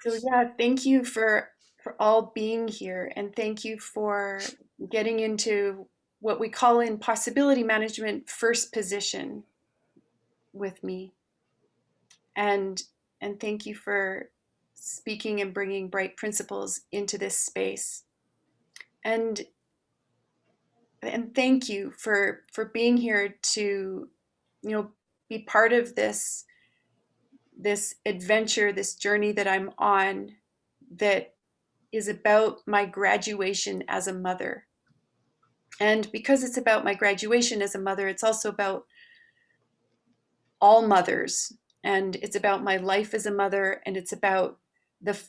So yeah, thank you for all being here, and thank you for getting into what we call in possibility management first position with me. And and thank you for speaking and bringing bright principles into this space. And and thank you for being here to, be part of this adventure, this journey that I'm on, that is about my graduation as a mother. And because it's about my graduation as a mother, it's also about all mothers. And it's about my life as a mother, and it's about the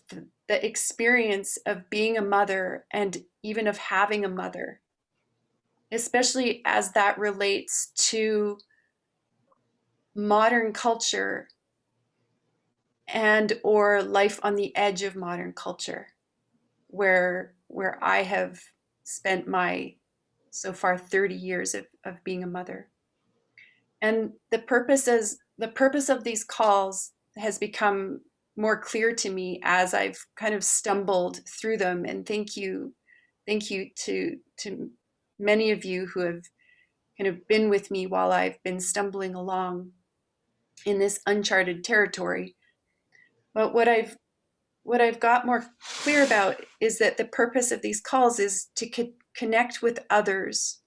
the experience of being a mother and even of having a mother, especially as that relates to modern culture and or life on the edge of modern culture, where I have spent my so far 30 years of being a mother. And the purpose of these calls has become more clear to me as I've kind of stumbled through them. And thank you to many of you who have kind of been with me while I've been stumbling along in this uncharted territory. But what I've got more clear about is that the purpose of these calls is to connect with others,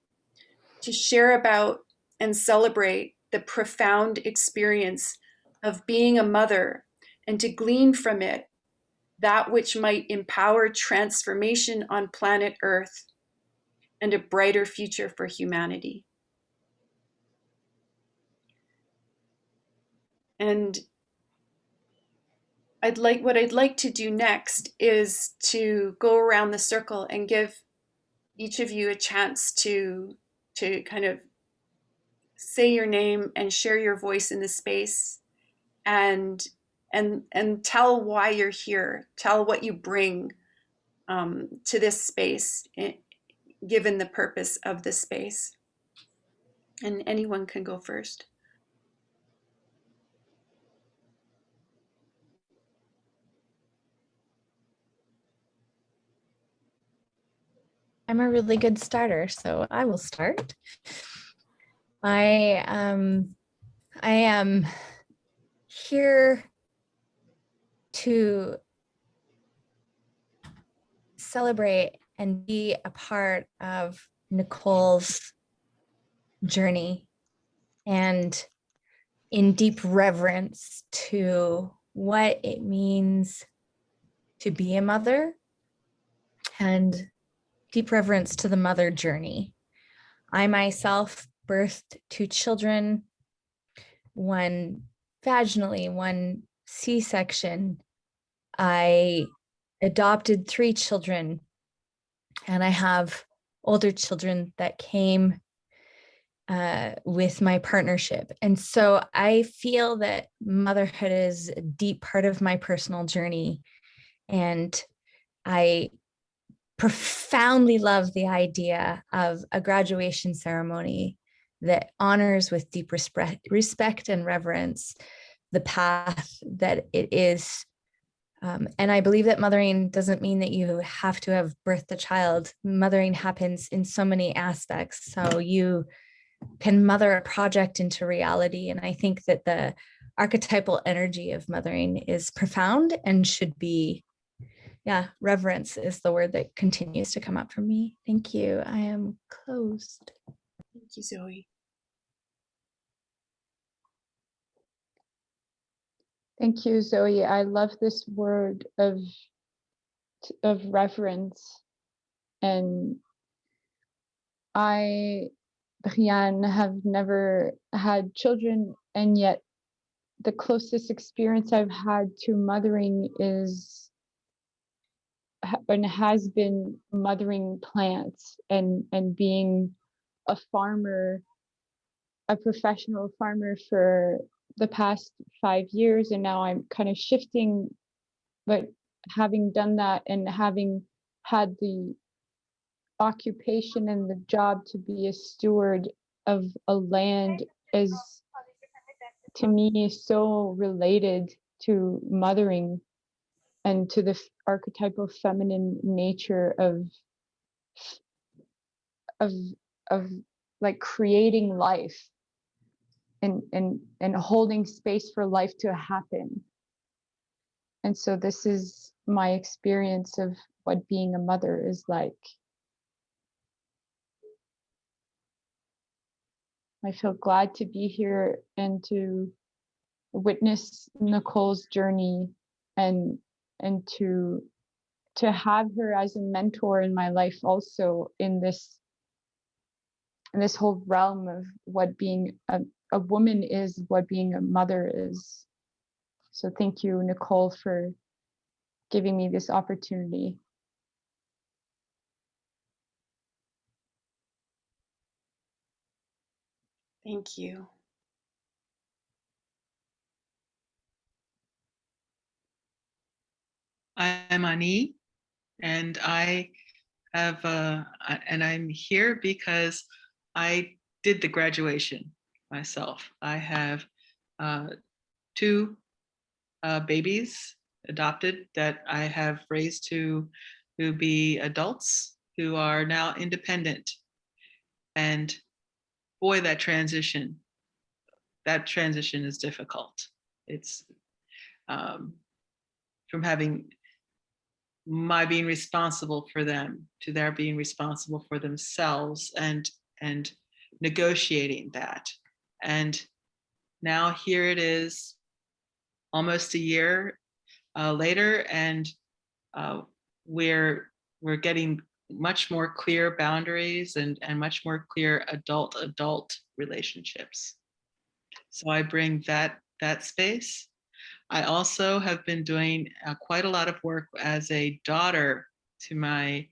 to share about and celebrate the profound experience of being a mother, and to glean from it that which might empower transformation on planet Earth and a brighter future for humanity. And what I'd like to do next is to go around the circle and give each of you a chance to kind of say your name and share your voice in the space, and and tell why you're here, tell what you bring to this space, given the purpose of the space. And anyone can go first. I'm a really good starter, so I will start. I am here to celebrate and be a part of Nicole's journey, and in deep reverence to what it means to be a mother, and deep reverence to the mother journey. I myself birthed two children, one vaginally, one C-section. I adopted three children, and I have older children that came with my partnership. And so I feel that motherhood is a deep part of my personal journey. And I profoundly love the idea of a graduation ceremony that honors with deep respect and reverence the path that it is. And I believe that mothering doesn't mean that you have to have birthed a child. Mothering happens in so many aspects. So you can mother a project into reality. And I think that the archetypal energy of mothering is profound and should be, reverence is the word that continues to come up for me. Thank you. I am closed. Thank you, Zoe. Thank you, Zoe. I love this word of reverence. And I, Brianne, have never had children, and yet the closest experience I've had to mothering is and has been mothering plants and being a farmer, a professional farmer for the past 5 years. And now I'm kind of shifting, but having done that and having had the occupation and the job to be a steward of a land is, to me, so related to mothering. and to the archetypal feminine nature of of like creating life and holding space for life to happen. And so this is my experience of what being a mother is like. I feel glad to be here and to witness Nicole's journey and to have her as a mentor in my life also in this whole realm of what being a woman is, what being a mother is. So thank you, Nicole, for giving me this opportunity. Thank you. I'm Ani, and I'm here because I did the graduation myself. I have two babies adopted that I have raised to be adults who are now independent. And boy, that transition is difficult. It's from having my being responsible for them to their being responsible for themselves, and negotiating that. And now here it is, almost a year later, and we're getting much more clear boundaries and much more clear adult relationships. So I bring that space. I also have been doing quite a lot of work as a daughter to my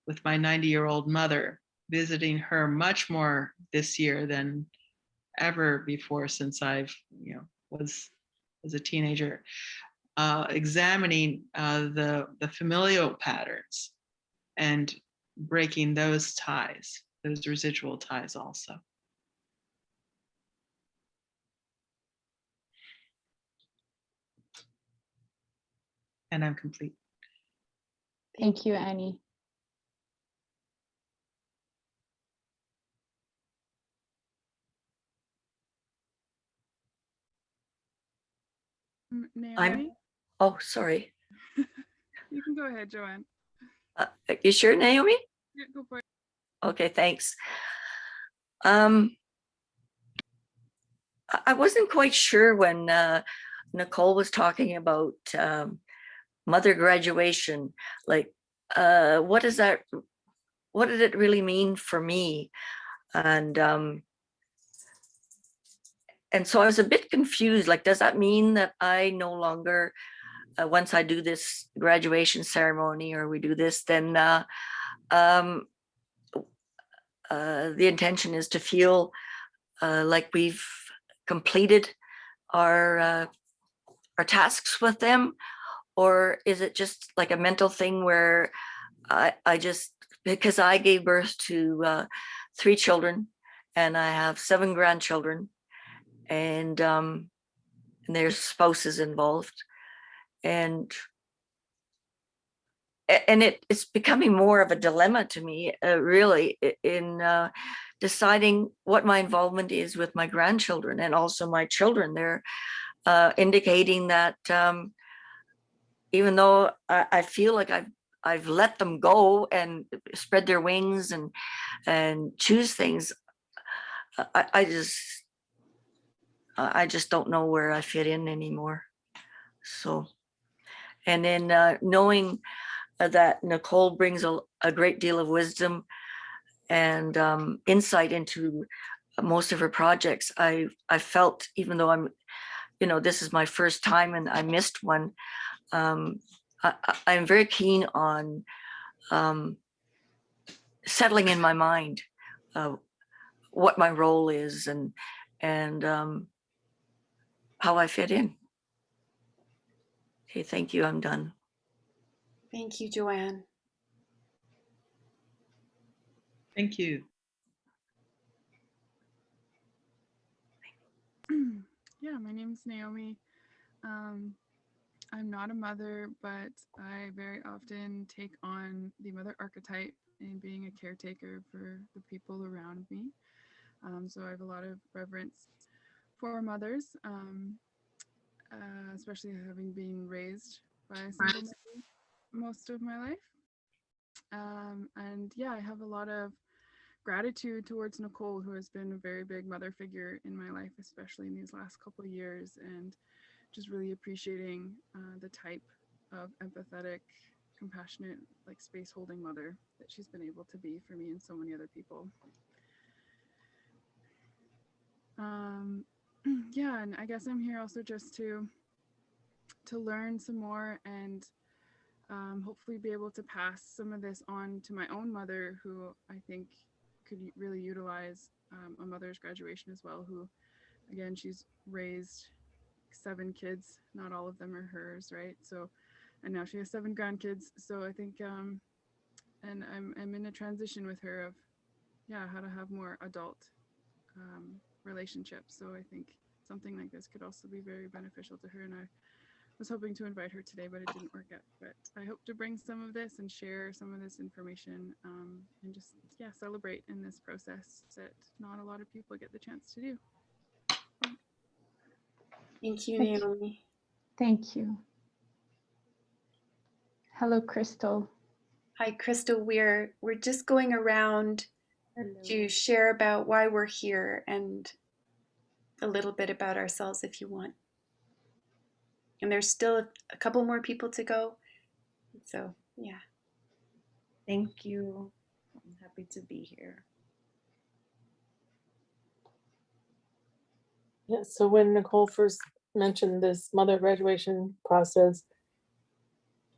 with my 90-year-old mother, visiting her much more this year than ever before since I've was a teenager, examining the familial patterns and breaking those ties, those residual ties also. And I'm complete. Thank you, Annie. Naomi? Oh, sorry. You can go ahead, Joanne. You sure, Naomi? Yeah, go for it. Okay, thanks. I wasn't quite sure when Nicole was talking about mother graduation. Like, what is that? What did it really mean for me? And so I was a bit confused. Like, does that mean that I no longer, once I do this graduation ceremony or we do this, then the intention is to feel like we've completed our tasks with them? Or is it just like a mental thing where I just, because I gave birth to 3 children and I have 7 grandchildren, and there's spouses involved, and it's becoming more of a dilemma to me, really, in deciding what my involvement is with my grandchildren and also my children. They're indicating that even though I feel like I've let them go and spread their wings and choose things, I just don't know where I fit in anymore. So, and then knowing that Nicole brings a great deal of wisdom and insight into most of her projects, I felt, even though this is my first time and I missed one, I'm very keen on settling in my mind what my role is and how I fit in. Okay, thank you. I'm done. Thank you, Joanne. Thank you. Yeah, my name is Naomi. I'm not a mother, but I very often take on the mother archetype in being a caretaker for the people around me. So I have a lot of reverence for mothers, especially having been raised by a single mother most of my life. And yeah, I have a lot of gratitude towards Nicole, who has been a very big mother figure in my life, especially in these last couple of years, and just really appreciating the type of empathetic, compassionate, like space holding mother that she's been able to be for me and so many other people. Yeah, and I guess I'm here also just to learn some more and hopefully be able to pass some of this on to my own mother, who I think could really utilize a mother's graduation as well. Who, again, she's raised 7 kids. Not all of them are hers, right? So, and now she has 7 grandkids. So I think, and I'm in a transition with her of, yeah, how to have more adult relationships. So I think something like this could also be very beneficial to her. And I was hoping to invite her today, but it didn't work out. But I hope to bring some of this and share some of this information and just, yeah, celebrate in this process that not a lot of people get the chance to do. Thank you, Thank you. Naomi. Thank you. Hello, Crystal. Hi, Crystal. We're just going around to share about why we're here and a little bit about ourselves if you want. And there's still a couple more people to go. So, yeah. Thank you. I'm happy to be here. Yeah, so when Nicole first mentioned this mother graduation process,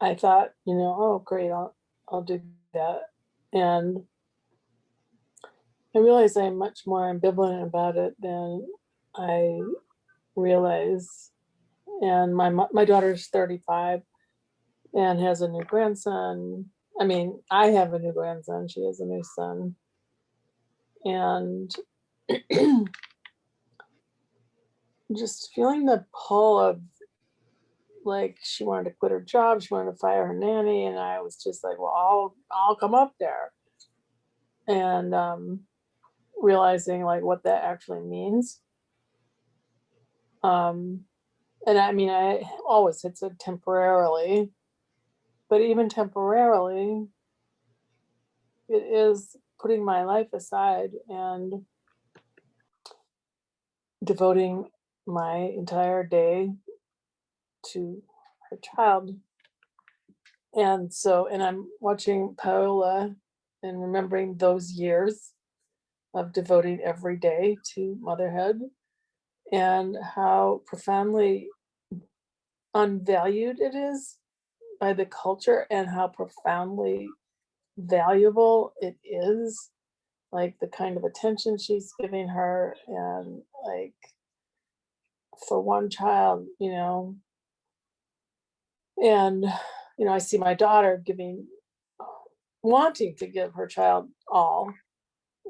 I thought, oh great, I'll do that. And I realized I'm much more ambivalent about it than I realize. And my daughter's 35 and has a new grandson. I mean, I have a new grandson, she has a new son. And just feeling the pull of, like, she wanted to quit her job, she wanted to fire her nanny, and I was just like, well, I'll come up there. And realizing like what that actually means. And I mean, I always had said temporarily, but even temporarily, it is putting my life aside and devoting my entire day to her child. And so, and I'm watching Paola and remembering those years of devoting every day to motherhood and how profoundly unvalued it is by the culture and how profoundly valuable it is, like the kind of attention she's giving her, and like for one child, and I see my daughter wanting to give her child all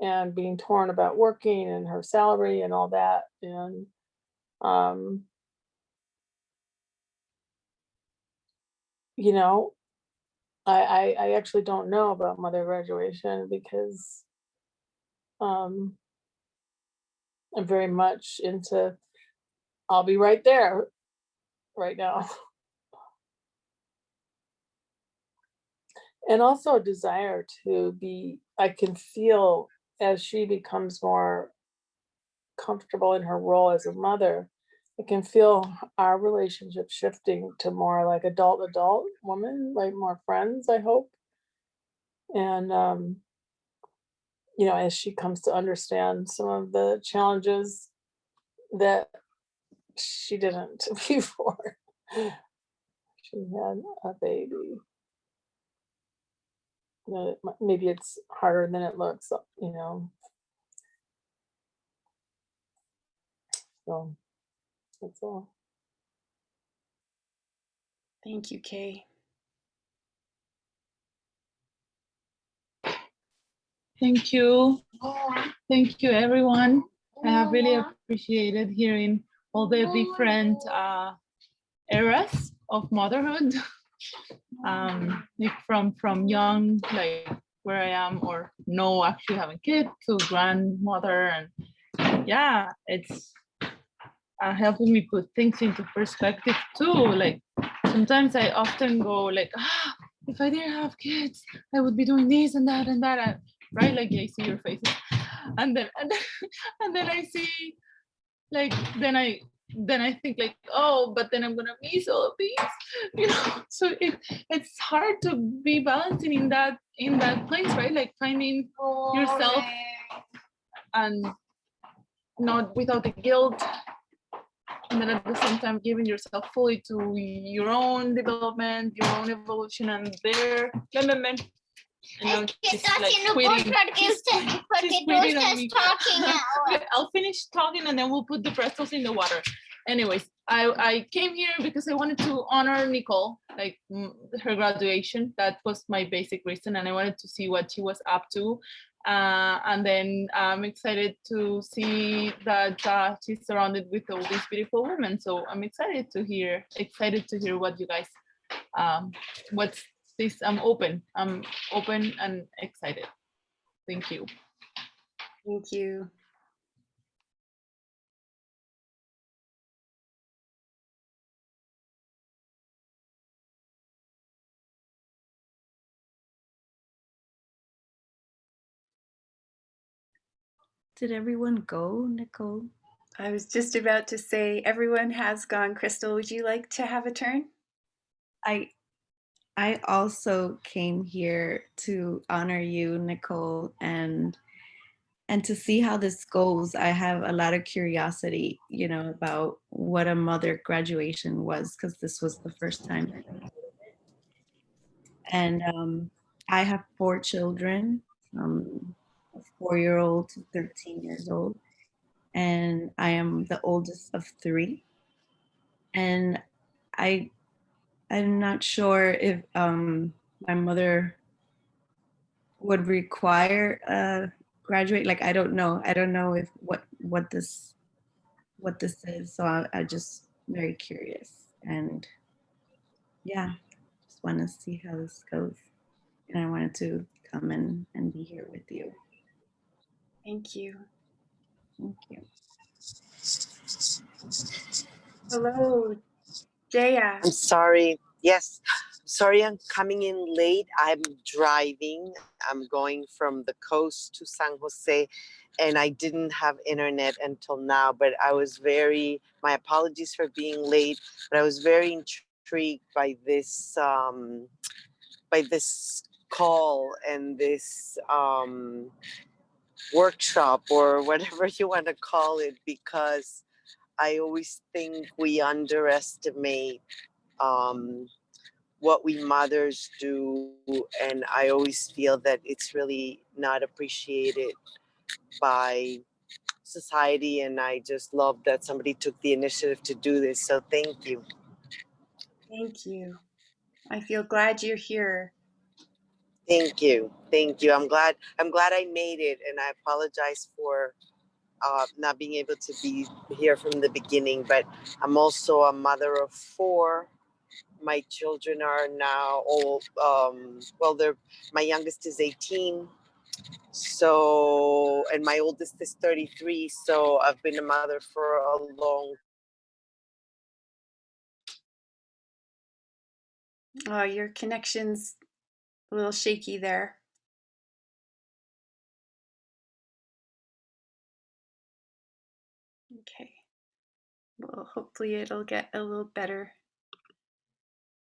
and being torn about working and her salary and all that. And I actually don't know about mother graduation because I'm very much into, I'll be right there right now. And also a desire to be, I can feel as she becomes more comfortable in her role as a mother, I can feel our relationship shifting to more like adult woman, like more friends, I hope. And as she comes to understand some of the challenges that she didn't before she had a baby. Maybe it's harder than it looks, so that's all. Thank you, Kay. Thank you. Thank you, everyone. I have really appreciated hearing all the different eras of motherhood. Like from young, like where I am, or no actually having kids, to grandmother, and yeah, it's helping me put things into perspective too. Like sometimes I often go like, if I didn't have kids, I would be doing this and that and that, right? Like I see your faces, and then and then I see, like, then I think like, oh, but then I'm gonna miss all of these, you know. So it's hard to be balancing in that place, right? Like finding yourself and not without the guilt, and then at the same time giving yourself fully to your own development, your own evolution, and their development. You know, she's like tweeting. She's tweeting on me. I'll finish talking and then we'll put the pretzels in the water. Anyways, I came here because I wanted to honor Nicole, like her graduation. That was my basic reason, and I wanted to see what she was up to. And then I'm excited to see that she's surrounded with all these beautiful women. So I'm excited to hear what you guys, what's this. I'm open and excited. Thank you. Thank you. Did everyone go, Nicole? I was just about to say everyone has gone. Crystal, would you like to have a turn? I also came here to honor you, Nicole, and to see how this goes. I have a lot of curiosity, you know, about what a mother graduation was, because this was the first time. And I have 4 children, from a 4-year-old to 13 years old, and I am the oldest of 3. And I'm not sure if my mother would require a graduate. Like I don't know if what this is. So I just very curious, and yeah, just want to see how this goes. And I wanted to come and be here with you. Thank you. Thank you. Hello, Jaya. I'm sorry. Yes. Sorry, I'm coming in late. I'm driving. I'm going from the coast to San Jose, and I didn't have internet until now. But my apologies for being late, but I was very intrigued by this call and this workshop, or whatever you want to call it, because I always think we underestimate what we mothers do, and I always feel that it's really not appreciated by society, and I just love that somebody took the initiative to do this. So thank you. Thank you. I feel glad you're here. Thank you. I'm glad I made it, and I apologize for not being able to be here from the beginning, but I'm also a mother of 4. My children are now all my youngest is 18, so, and my oldest is 33, so I've been a mother for a long. Oh, your connection's a little shaky there. Okay. Well, hopefully it'll get a little better.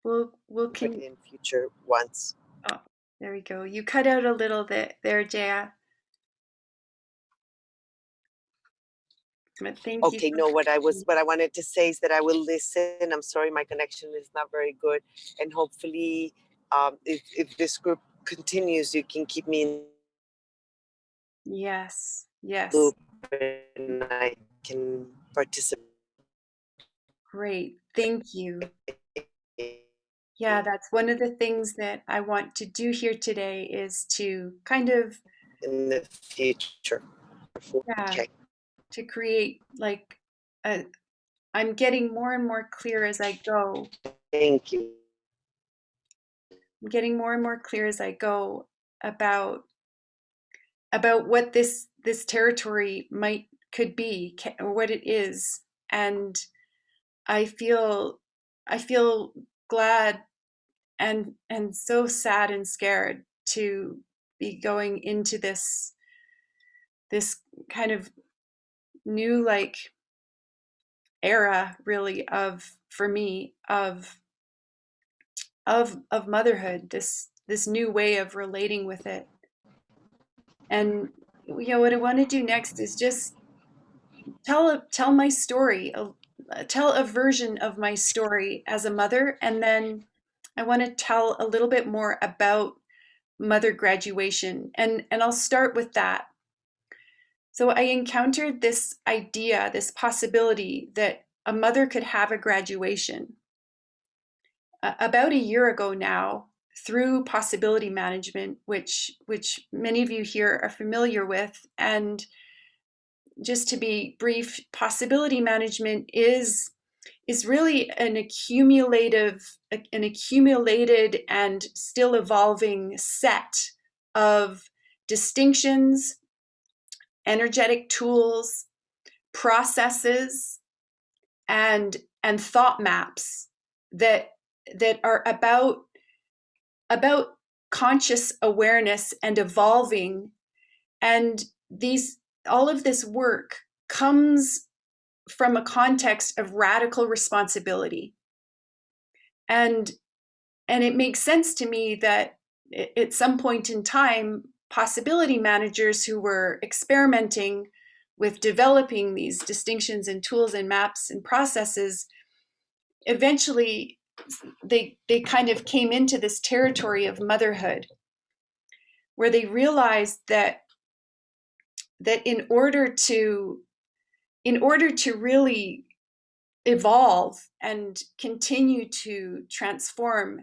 We'll In future once. Oh, there we go. You cut out a little bit there, Jaya. But thank you. Okay, no, what I wanted to say is that I will listen. I'm sorry, my connection is not very good, and hopefully, if this group continues, you can keep me in Yes, yes. loop and I can participate. Great. Thank you. Yeah, that's one of the things that I want to do here today, is to kind of, In the future. yeah, Okay. to create like a I'm getting more and more clear as I go. Thank you. I'm getting more and more clear as I go about what this territory could be, or what it is. And I feel glad and so sad and scared to be going into this kind of new, like, era, really, of, for me, of motherhood, this new way of relating with it. And what I want to do next is just tell my story, tell a version of my story as a mother, and then I want to tell a little bit more about mother graduation, and I'll start with that. So I encountered this idea, this possibility that a mother could have a graduation about a year ago now, through possibility management, which many of you here are familiar with. And just to be brief, possibility management is really an accumulated and still evolving set of distinctions, energetic tools, processes, and thought maps that are about conscious awareness and evolving. And all of this work comes from a context of radical responsibility. And it makes sense to me that at some point in time, possibility managers who were experimenting with developing these distinctions and tools and maps and processes, eventually they kind of came into this territory of motherhood, where they realized that in order to really evolve and continue to transform,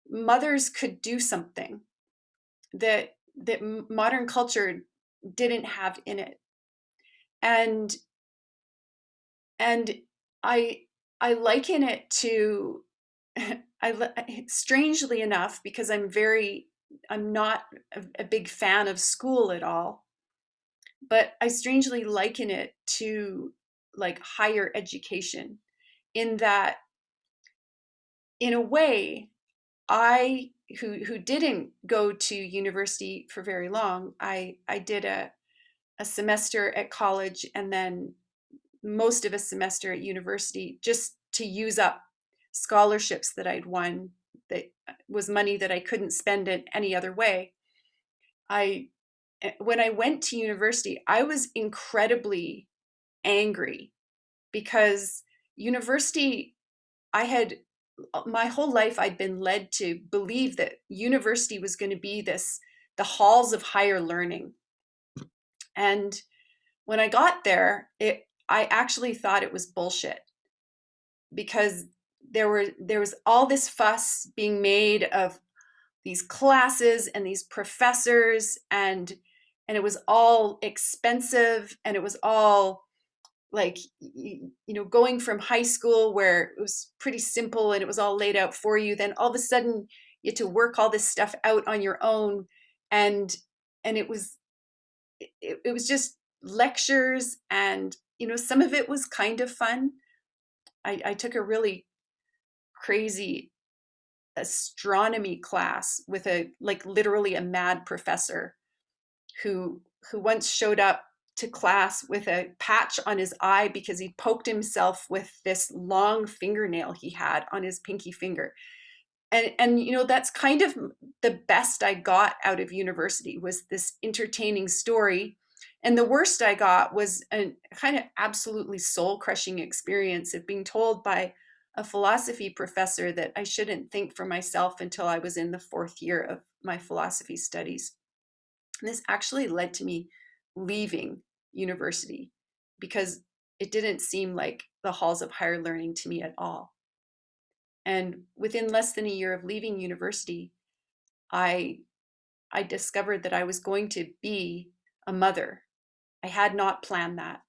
mothers could do something that modern culture didn't have in it. And I liken it to strangely enough, because I'm not a big fan of school at all, but I strangely liken it to, like, higher education, in that, in a way, I, who didn't go to university for very long, I did a semester at college and then most of a semester at university, just to use up scholarships that I'd won, that was money that I couldn't spend it any other way. When I went to university, I was incredibly angry, because university, my whole life I'd been led to believe that university was going to be the halls of higher learning. And when I got there, I actually thought it was bullshit, because there was all this fuss being made of these classes and these professors, and it was all expensive, and it was all, like, going from high school, where it was pretty simple and it was all laid out for you, then all of a sudden you had to work all this stuff out on your own. And it was just lectures, and some of it was kind of fun. I took a really crazy astronomy class with literally a mad professor who once showed up to class with a patch on his eye because he poked himself with this long fingernail he had on his pinky finger. And that's kind of the best I got out of university, was this entertaining story. And the worst I got was a kind of absolutely soul-crushing experience of being told by a philosophy professor that I shouldn't think for myself until I was in the 4th year of my philosophy studies. And this actually led to me leaving university, because it didn't seem like the halls of higher learning to me at all. And within less than a year of leaving university, I discovered that I was going to be a mother. I had not planned that.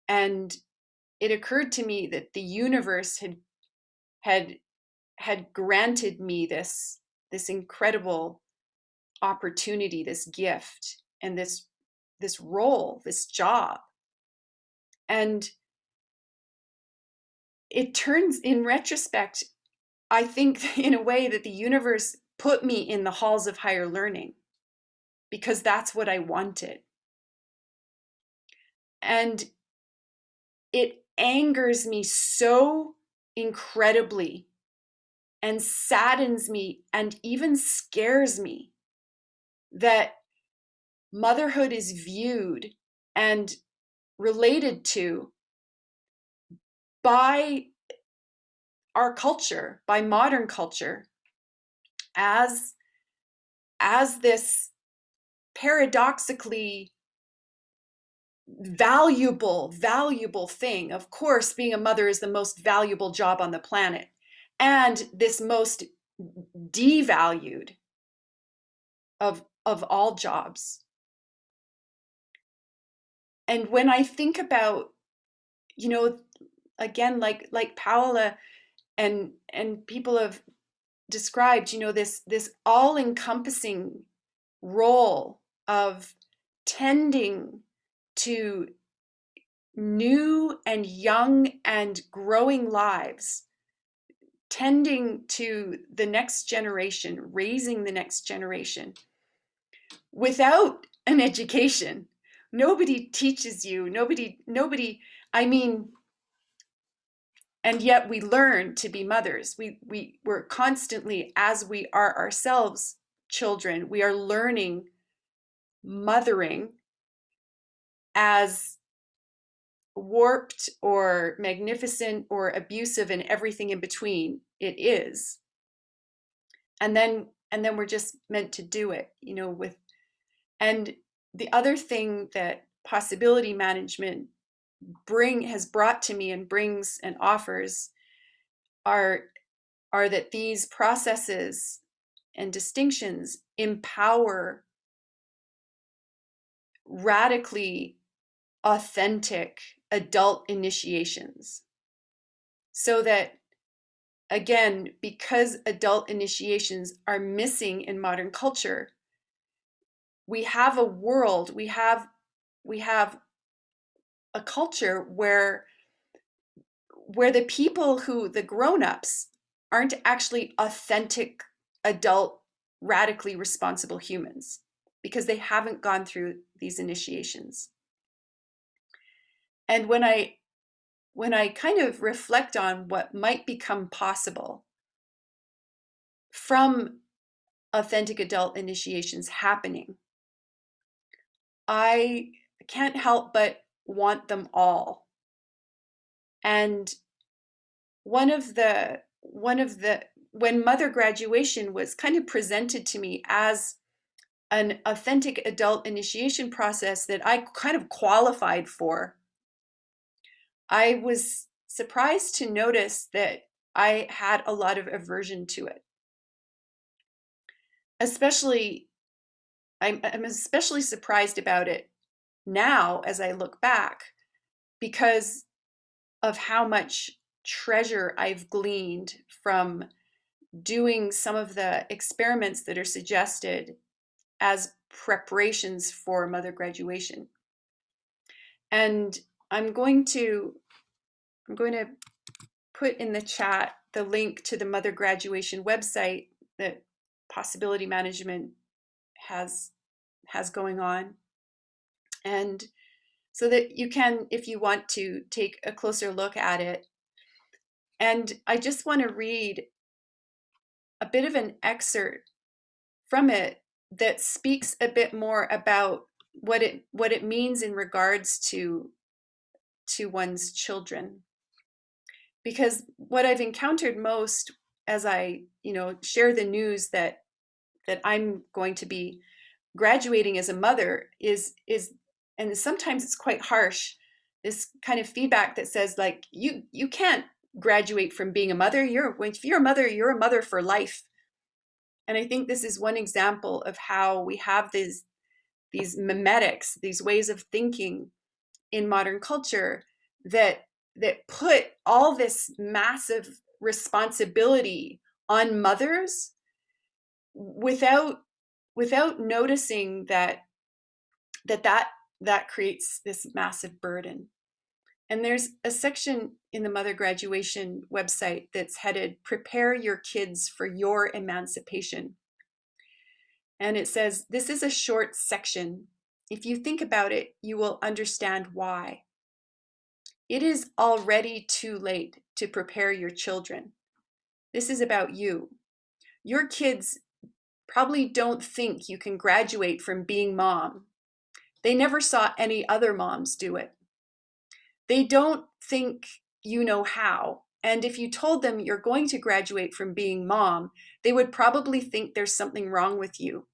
And it occurred to me that the universe had granted me this incredible opportunity, this gift, and this role, this job. And it turns, in retrospect, I think in a way that the universe put me in the halls of higher learning because that's what I wanted. And it angers me so incredibly and saddens me and even scares me that motherhood is viewed and related to by our culture, by modern culture, as this paradoxically valuable thing. Of course, being a mother is the most valuable job on the planet, and this most devalued of all jobs. And when I think about, again, like Paola and people have described, this all-encompassing role of tending to new and young and growing lives, tending to the next generation, raising the next generation without an education. Nobody teaches you, nobody, I mean, and yet we learn to be mothers. We're constantly, as we are ourselves children, we are learning mothering, as warped or magnificent or abusive and everything in between it is. And then we're just meant to do it, with. And the other thing that possibility management has brought to me and brings and offers are that these processes and distinctions empower radically authentic adult initiations. So that, again, because adult initiations are missing in modern culture, we have a world, we have a culture where the people the grown-ups aren't actually authentic adult radically responsible humans because they haven't gone through these initiations. And when I kind of reflect on what might become possible from authentic adult initiations happening, I can't help but want them all. And when mother graduation was kind of presented to me as an authentic adult initiation process that I kind of qualified for, I was surprised to notice that I had a lot of aversion to it. I'm especially surprised about it now as I look back, because of how much treasure I've gleaned from doing some of the experiments that are suggested as preparations for mother graduation. And I'm going to put in the chat the link to the mother graduation website that Possibility Management has going on. And so that you can, if you want to, take a closer look at it. And I just want to read a bit of an excerpt from it that speaks a bit more about what it means in regards to one's children. Because what I've encountered most as I, share the news that I'm going to be graduating as a mother is, and sometimes it's quite harsh, this kind of feedback that says, like, you can't graduate from being a mother. If you're a mother, you're a mother for life. And I think this is one example of how we have these mimetics, these ways of thinking in modern culture that that put all this massive responsibility on mothers without noticing that creates this massive burden. And there's a section in the Mother Graduation website that's headed "Prepare Your Kids for Your Emancipation." And it says, this is a short section. If you think about it, you will understand why. It is already too late to prepare your children. This is about you. Your kids probably don't think you can graduate from being mom. They never saw any other moms do it. They don't think you know how. And if you told them you're going to graduate from being mom, they would probably think there's something wrong with you.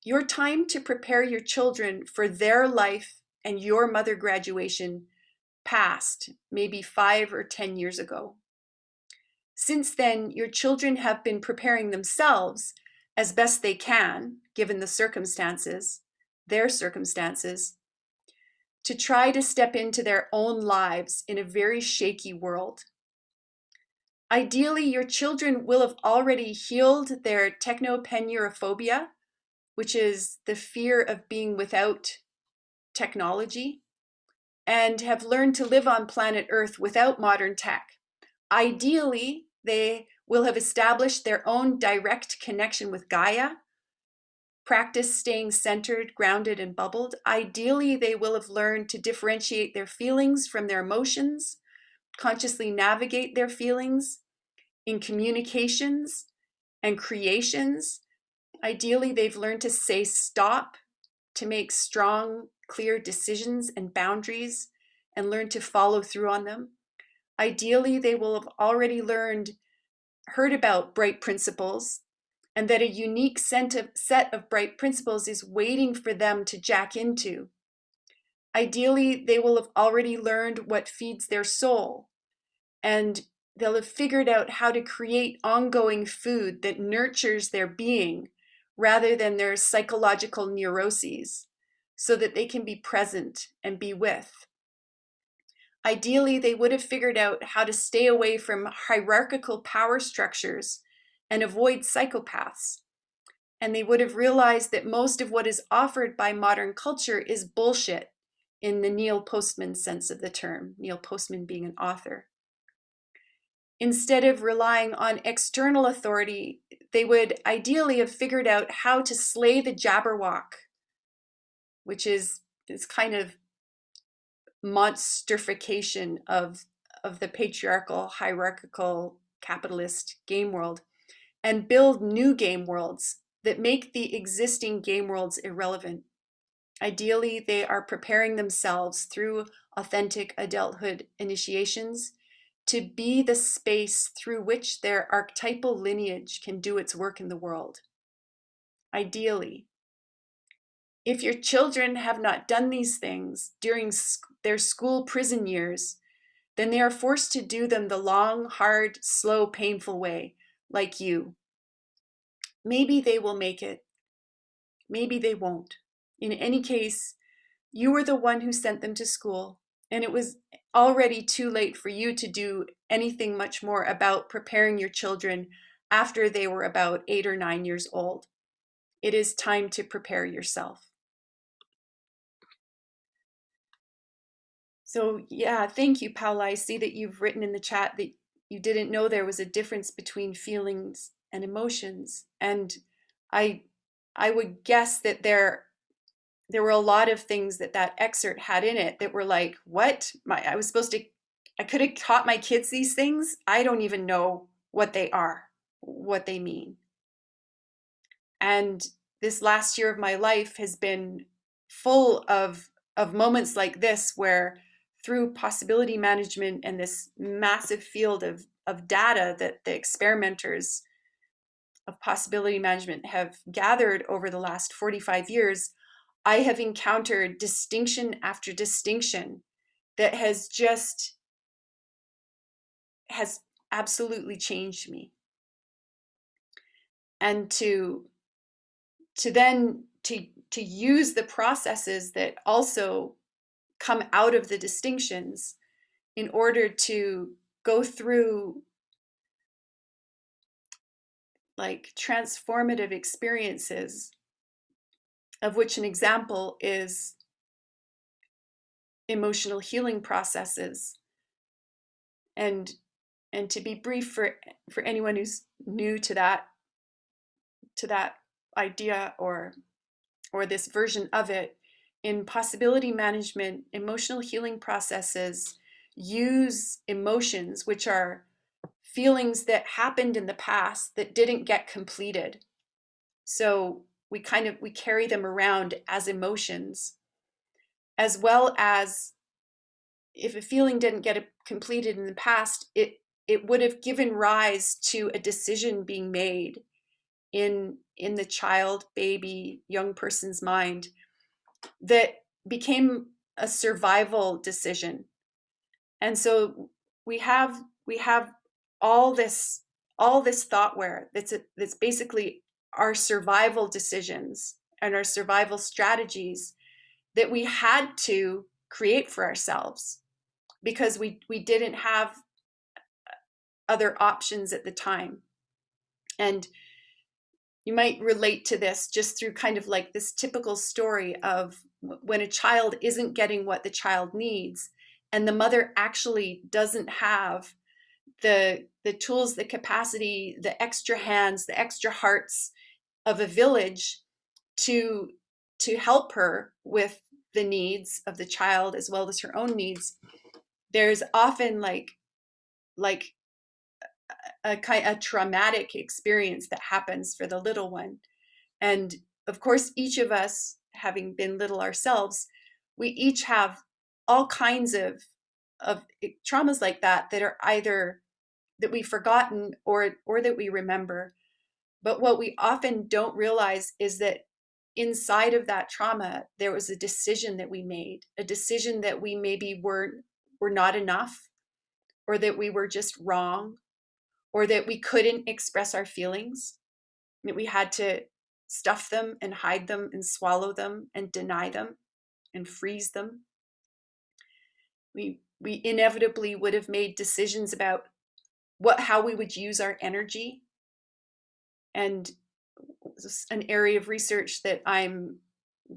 Your time to prepare your children for their life and your mother graduation passed maybe 5 or 10 years ago. Since then, your children have been preparing themselves as best they can, given the circumstances, their circumstances, to try to step into their own lives in a very shaky world. Ideally, your children will have already healed their technopenurophobia, which is the fear of being without technology, and have learned to live on planet Earth without modern tech. Ideally, they will have established their own direct connection with Gaia, practice staying centered, grounded, and bubbled. Ideally, they will have learned to differentiate their feelings from their emotions, consciously navigate their feelings in communications and creations. Ideally, they've learned to say stop, to make strong, clear decisions and boundaries, and learn to follow through on them. Ideally, they will have already heard about bright principles, and that a unique set of bright principles is waiting for them to jack into. Ideally, they will have already learned what feeds their soul, and they'll have figured out how to create ongoing food that nurtures their being rather than their psychological neuroses, so that they can be present and be with. Ideally, they would have figured out how to stay away from hierarchical power structures and avoid psychopaths. And they would have realized that most of what is offered by modern culture is bullshit in the Neil Postman sense of the term, Neil Postman being an author. Instead of relying on external authority, they would ideally have figured out how to slay the Jabberwock, which is this kind of monsterification of the patriarchal, hierarchical, capitalist game world, and build new game worlds that make the existing game worlds irrelevant. Ideally, they are preparing themselves through authentic adulthood initiations to be the space through which their archetypal lineage can do its work in the world. Ideally. If your children have not done these things during their school prison years, then they are forced to do them the long, hard, slow, painful way, like you. Maybe they will make it. Maybe they won't. In any case, you were the one who sent them to school, and it was already too late for you to do anything much more about preparing your children after they were about 8 or 9 years old. It is time to prepare yourself. So yeah, thank you, Paula. I see that you've written in the chat that you didn't know there was a difference between feelings and emotions. And I would guess that there were a lot of things that excerpt had in it that were like, what? I could have taught my kids these things. I don't even know what they are, what they mean. And this last year of my life has been full of moments like this, where through possibility management and this massive field of data that the experimenters of possibility management have gathered over the last 45 years, I have encountered distinction after distinction that has absolutely changed me. And to use the processes that also come out of the distinctions in order to go through like transformative experiences, of which an example is emotional healing processes. And to be brief for anyone who's new to that idea or this version of it, in possibility management, emotional healing processes use emotions, which are feelings that happened in the past that didn't get completed. So we carry them around as emotions, as well as if a feeling didn't get completed in the past, it would have given rise to a decision being made in the child, baby, young person's mind that became a survival decision. And so we have all this thoughtware that's basically our survival decisions and our survival strategies that we had to create for ourselves because we didn't have other options at the time. And you might relate to this just through kind of like this typical story of when a child isn't getting what the child needs, and the mother actually doesn't have the tools, the capacity, the extra hands, the extra hearts of a village to help her with the needs of the child as well as her own needs. There's often like a traumatic experience that happens for the little one. And of course, each of us, having been little ourselves, we each have all kinds of traumas like that are either that we've forgotten or that we remember. But what we often don't realize is that inside of that trauma, there was a decision that we made, a decision that we maybe were not enough, or that we were just wrong, or that we couldn't express our feelings, that we had to stuff them and hide them and swallow them and deny them and freeze them. We inevitably would have made decisions about how we would use our energy. And an area of research that I'm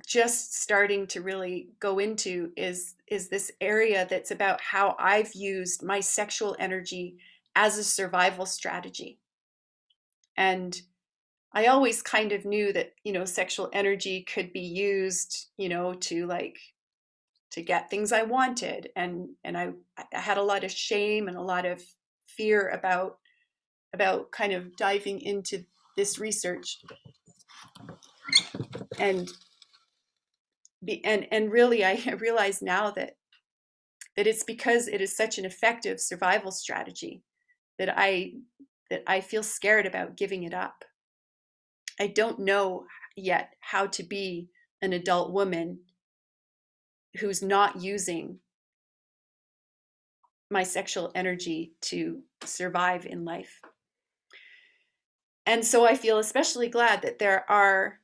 just starting to really go into is this area that's about how I've used my sexual energy as a survival strategy. And I always kind of knew that, sexual energy could be used, to get things I wanted. And I had a lot of shame and a lot of fear about kind of diving into this research. And really, I realize now that it's because it is such an effective survival strategy that I feel scared about giving it up. I don't know yet how to be an adult woman who's not using my sexual energy to survive in life. And so I feel especially glad that there are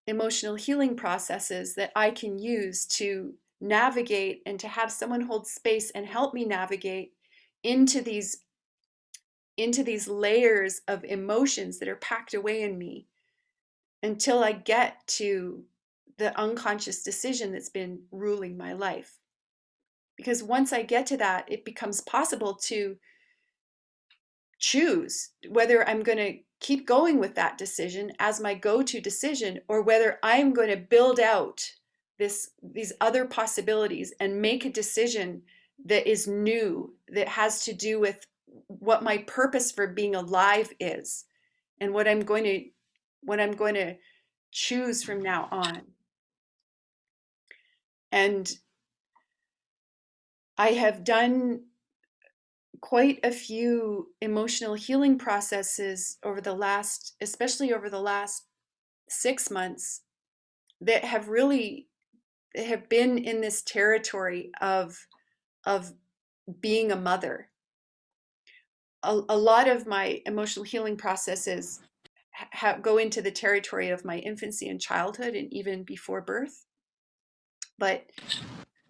emotional healing processes that I can use to navigate and to have someone hold space and help me navigate into these layers of emotions that are packed away in me until I get to the unconscious decision that's been ruling my life. Because once I get to that, it becomes possible to choose whether I'm going to keep going with that decision as my go-to decision, or whether I'm going to build out these other possibilities and make a decision that is new, that has to do with what my purpose for being alive is, and what I'm going to choose from now on. And I have done quite a few emotional healing processes especially over the last 6 months, that have been in this territory of being a mother. A lot of my emotional healing processes go into the territory of my infancy and childhood and even before birth. But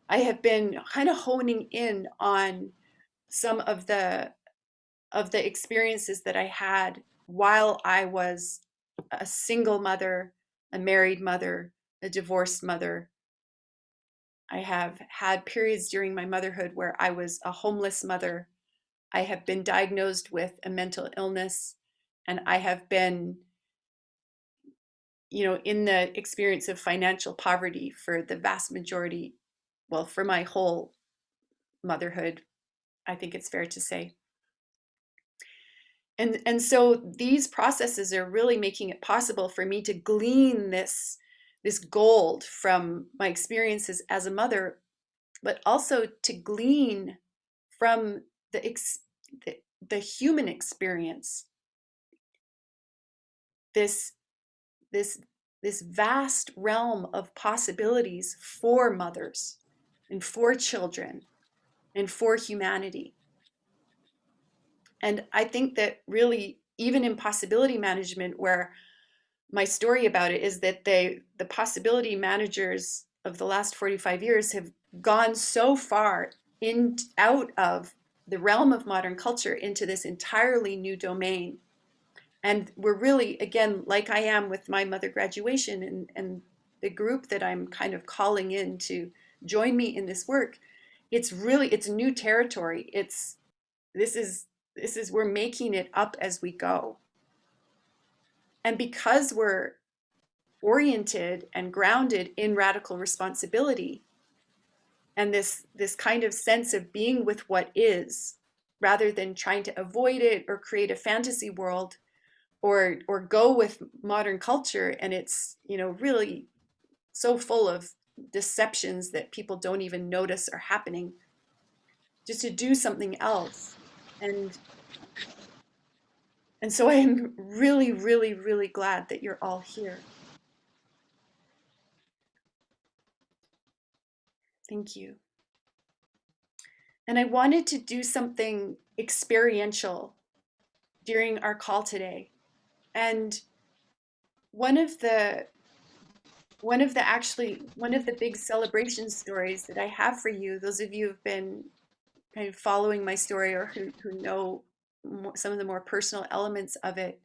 I have been kind of honing in on some of the experiences that I had while I was a single mother, a married mother, a divorced mother. I have had periods during my motherhood where I was a homeless mother. I have been diagnosed with a mental illness, and I have been, in the experience of financial poverty for the vast majority, well, for my whole motherhood, I think it's fair to say. And so these processes are really making it possible for me to glean this gold from my experiences as a mother, but also to glean from the, the human experience, this this this vast realm of possibilities for mothers and for children and for humanity. And I think that really, even in possibility management, where my story about it is that the possibility managers of the last 45 years have gone so far out of the realm of modern culture into this entirely new domain. And we're really, again, like I am with my mother graduation and the group that I'm kind of calling in to join me in this work, it's new territory. This is we're making it up as we go. And because we're oriented and grounded in radical responsibility and this kind of sense of being with what is, rather than trying to avoid it or create a fantasy world, or go with modern culture, and it's really so full of deceptions that people don't even notice are happening, just to do something else. And so I am really, really, really glad that you're all here. Thank you. And I wanted to do something experiential during our call today. And one of the one of the big celebration stories that I have for you, those of you who've been kind of following my story, or who know some of the more personal elements of it,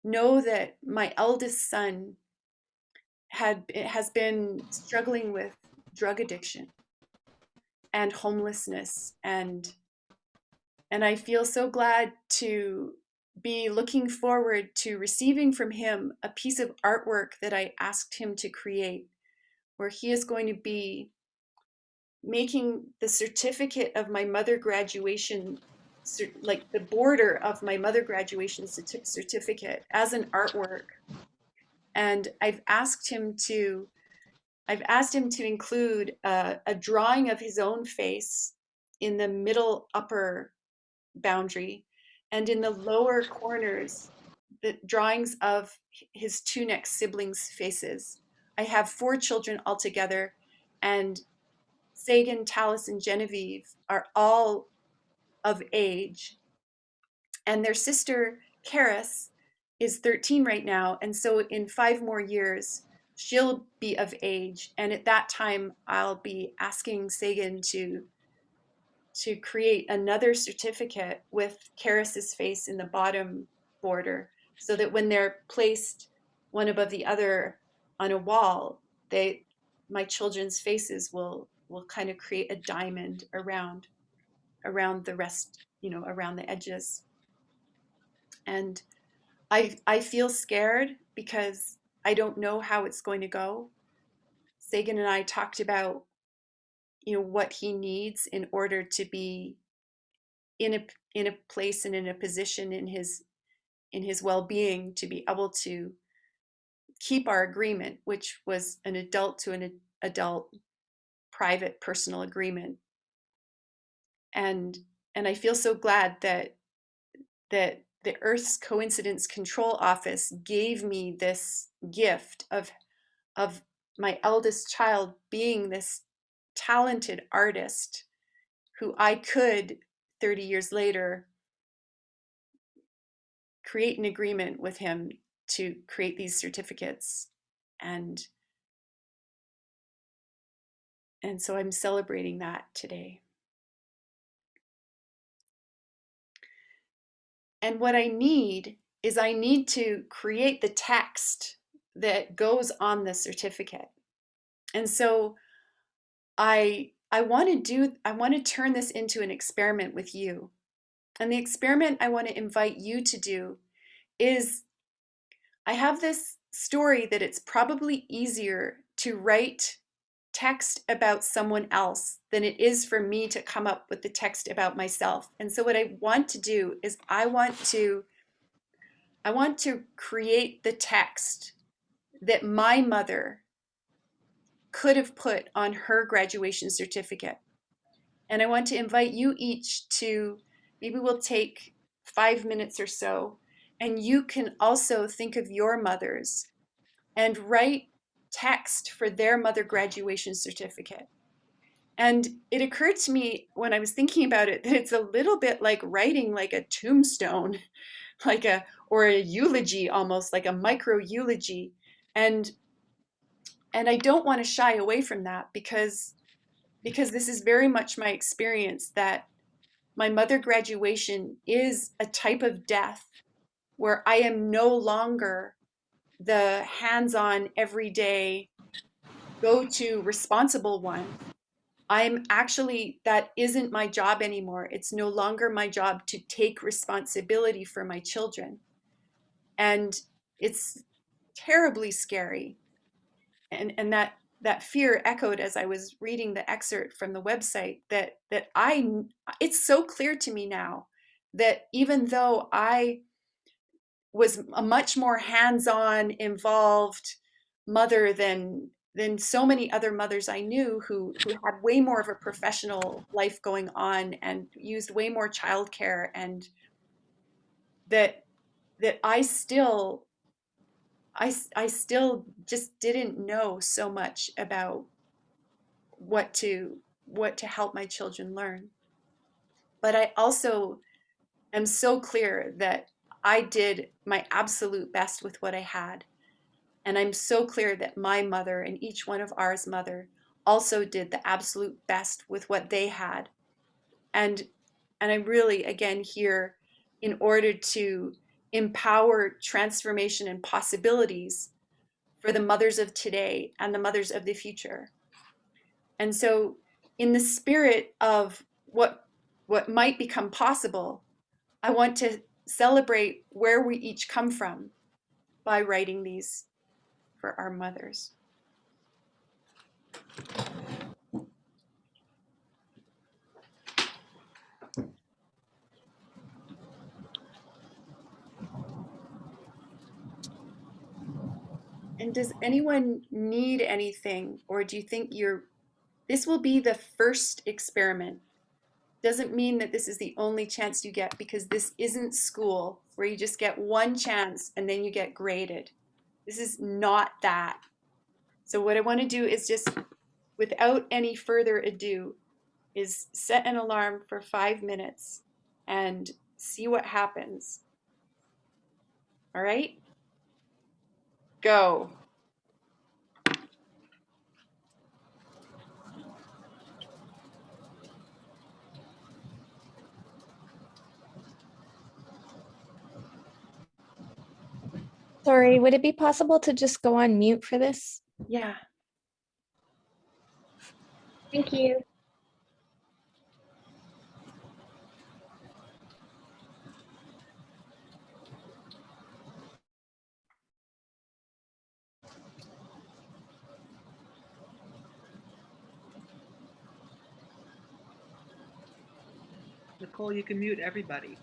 know that my eldest son has been struggling with drug addiction and homelessness, and I feel so glad to be looking forward to receiving from him a piece of artwork that I asked him to create, where he is going to be making the certificate of my mother graduation, like the border of my mother graduation certificate, as an artwork. And I've asked him to include a drawing of his own face in the middle upper boundary, and in the lower corners, the drawings of his two next siblings' faces. I have 4 children altogether, and Sagan, Tallis, and Genevieve are all of age, and their sister, Karis, is 13 right now, and so in 5 more years, she'll be of age, and at that time, I'll be asking Sagan to create another certificate with Karis's face in the bottom border, so that when they're placed one above the other on a wall, my children's faces will kind of create a diamond around the rest, around the edges. And I feel scared because I don't know how it's going to go. Sagan and I talked about what he needs in order to be in a place and in a position in his well-being, to be able to keep our agreement, which was an adult to an adult private personal agreement. And I feel so glad that the Earth's Coincidence Control Office gave me this gift of my eldest child being this talented artist who I could 30 years later create an agreement with him to create these certificates. And And so I'm celebrating that today. And what I need is I need to create the text that goes on the certificate. And so I want to turn this into an experiment with you. And the experiment I want to invite you to do is, I have this story that it's probably easier to write text about someone else than it is for me to come up with the text about myself. And so what I want to do is I want to create the text that my mother could have put on her graduation certificate. And I want to invite you each to, maybe we'll take 5 minutes or so, and you can also think of your mothers and write text for their mother graduation certificate. And it occurred to me when I was thinking about it that it's a little bit like writing like a tombstone, or a eulogy, almost like a micro eulogy. And I don't want to shy away from that, because this is very much my experience, that my mother graduation is a type of death where I am no longer the hands-on, everyday, go-to responsible one. I'm actually, that isn't my job anymore. It's no longer my job to take responsibility for my children. And it's terribly scary. And that fear echoed as I was reading the excerpt from the website, that it's so clear to me now that even though I was a much more hands-on, involved mother than so many other mothers I knew, who had way more of a professional life going on and used way more childcare, and that I still just didn't know so much about what to help my children learn. But I also am so clear that I did my absolute best with what I had. And I'm so clear that my mother and each one of ours mother also did the absolute best with what they had. And I'm really, again, here in order to empower transformation and possibilities for the mothers of today and the mothers of the future. And so, in the spirit of what might become possible, I want to celebrate where we each come from by writing these for our mothers. And does anyone need anything, or do you think this will be the first experiment? Doesn't mean that this is the only chance you get, because this isn't school where you just get one chance and then you get graded. This is not that. So what I want to do is just, without any further ado, is set an alarm for 5 minutes and see what happens. All right? Go. Sorry, would it be possible to just go on mute for this? Yeah. Thank you. Nicole, you can mute everybody.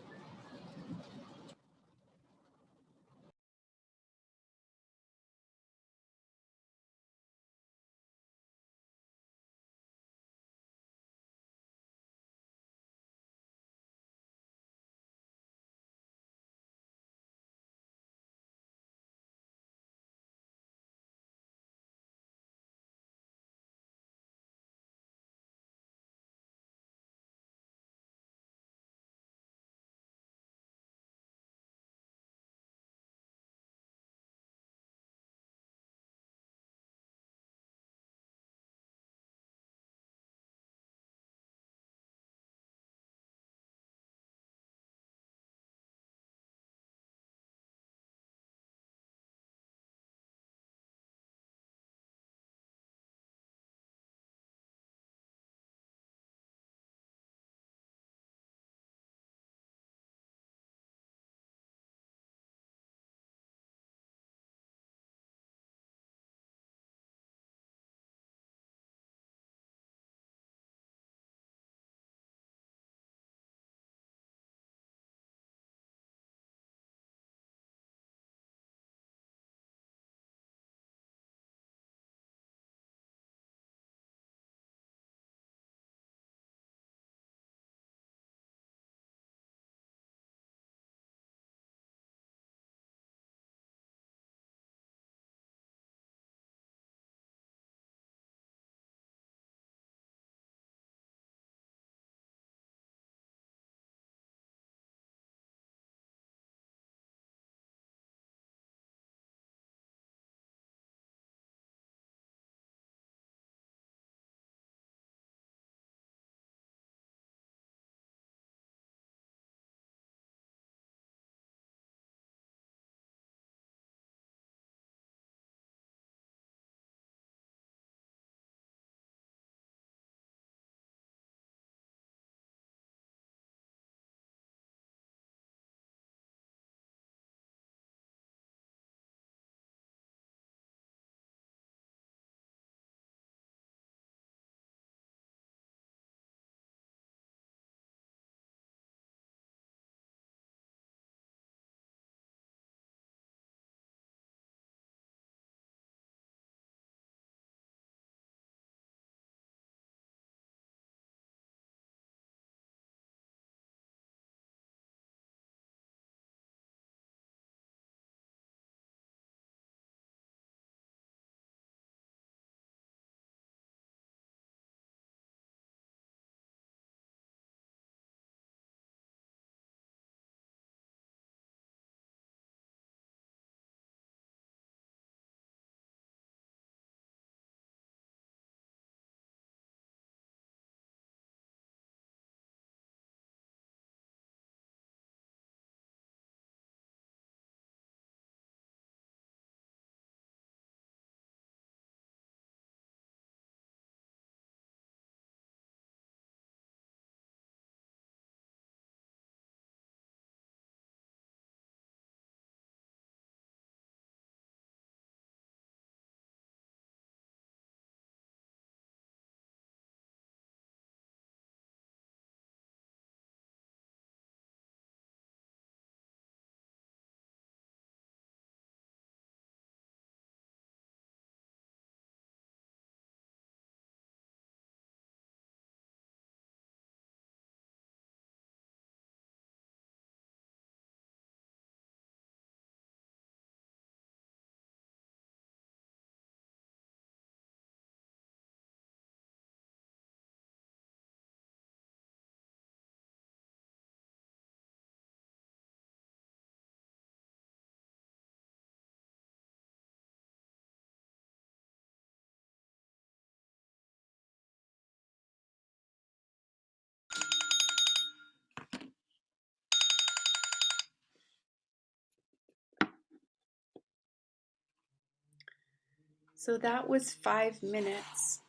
So that was 5 minutes.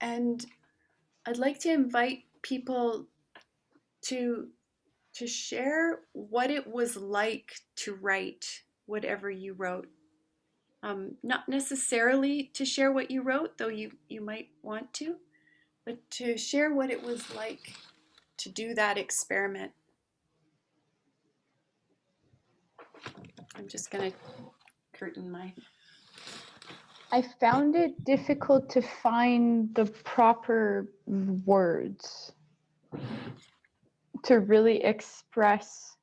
And I'd like to invite people to share what it was like to write whatever you wrote. Not necessarily to share what you wrote, though you might want to, but to share what it was like to do that experiment. I'm just going to curtain my... I found it difficult to find the proper words to really express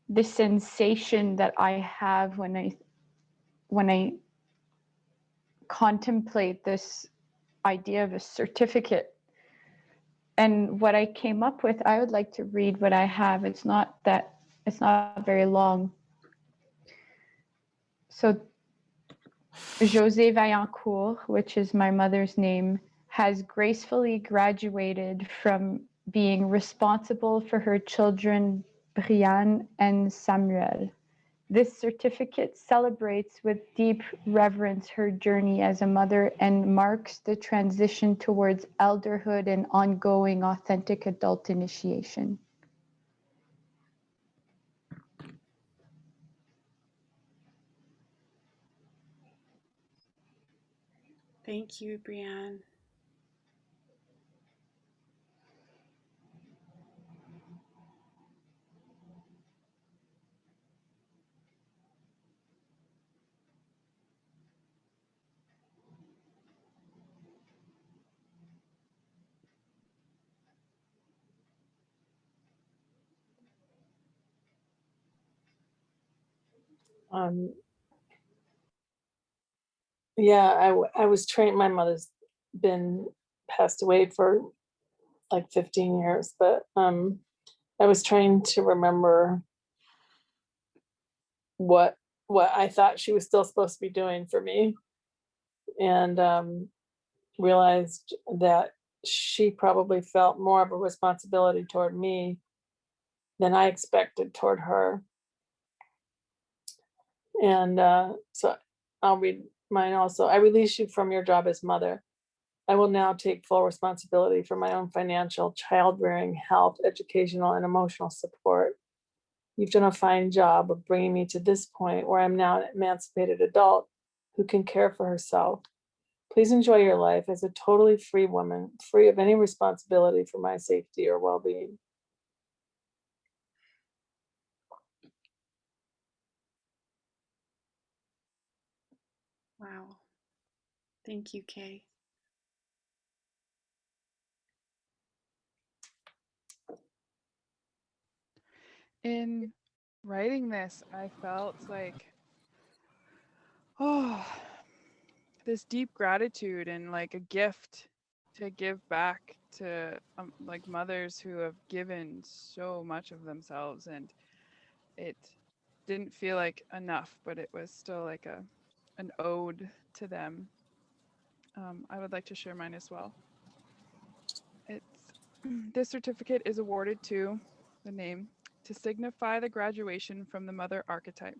the sensation that I have when I contemplate this idea of a certificate. And what I came up with, I would like to read what I have. It's not very long. So José Vaillancourt, which is my mother's name, has gracefully graduated from being responsible for her children, Brianne and Samuel. This certificate celebrates with deep reverence her journey as a mother and marks the transition towards elderhood and ongoing authentic adult initiation. Thank you, Brianne. Yeah, I was trained. My mother's been passed away for like 15 years, but I was trained to remember what I thought she was still supposed to be doing for me, and realized that she probably felt more of a responsibility toward me than I expected toward her. And so I'll read mine also. I release you from your job as mother. I will now take full responsibility for my own financial, child-rearing, health, educational, and emotional support. You've done a fine job of bringing me to this point where I'm now an emancipated adult who can care for herself. Please enjoy your life as a totally free woman, free of any responsibility for my safety or well-being. Wow. Thank you, Kay. In writing this, I felt like, oh, this deep gratitude and like a gift to give back to like mothers who have given so much of themselves, and it didn't feel like enough, but it was still like an ode to them. I would like to share mine as well. It's this certificate is awarded to the name to signify the graduation from the mother archetype.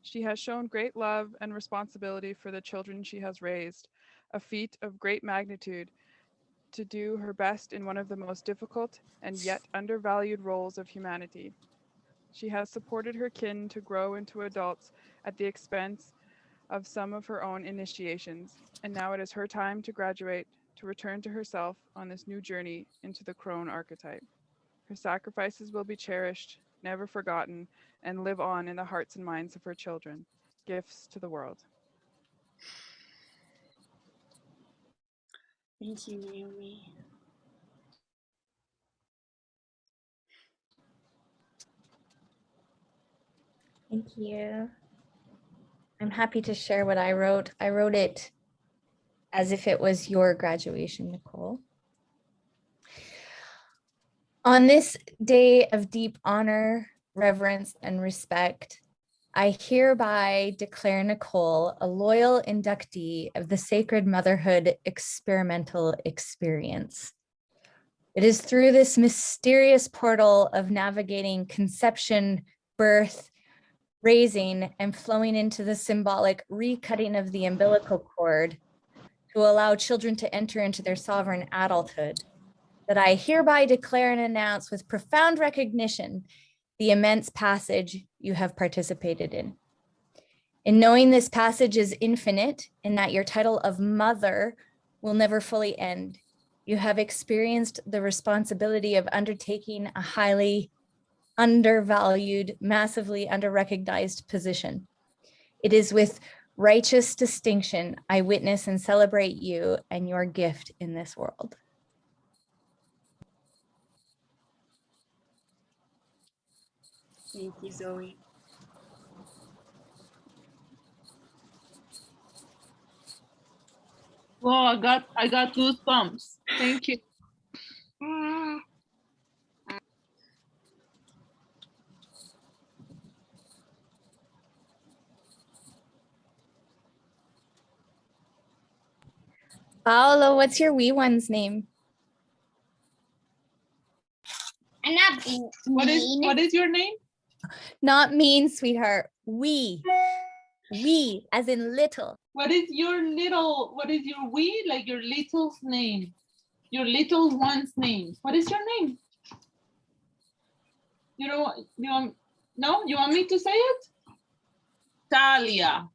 She has shown great love and responsibility for the children she has raised, a feat of great magnitude to do her best in one of the most difficult and yet undervalued roles of humanity. She has supported her kin to grow into adults at the expense of some of her own initiations, and now it is her time to graduate, to return to herself on this new journey into the crone archetype. Her sacrifices will be cherished, never forgotten, and live on in the hearts and minds of her children, gifts to the world. Thank you, Naomi. Thank you. I'm happy to share what I wrote. I wrote it as if it was your graduation, Nicole. On this day of deep honor, reverence, and respect, I hereby declare Nicole a loyal inductee of the Sacred Motherhood Experimental Experience. It is through this mysterious portal of navigating conception, birth, raising and flowing into the symbolic recutting of the umbilical cord to allow children to enter into their sovereign adulthood, that I hereby declare and announce with profound recognition the immense passage you have participated in. In knowing this passage is infinite and that your title of mother will never fully end, you have experienced the responsibility of undertaking a highly undervalued, massively underrecognized position. It is with righteous distinction I witness and celebrate you and your gift in this world. Thank you, Zoe. Well, I got goosebumps. Thank you. Paolo, what's your wee one's name? I'm not being What is your name? Not mean, sweetheart. We, as in little. What is your wee, like your little's name? Your little one's name. What is your name? You know, no, you want me to say it? Talia.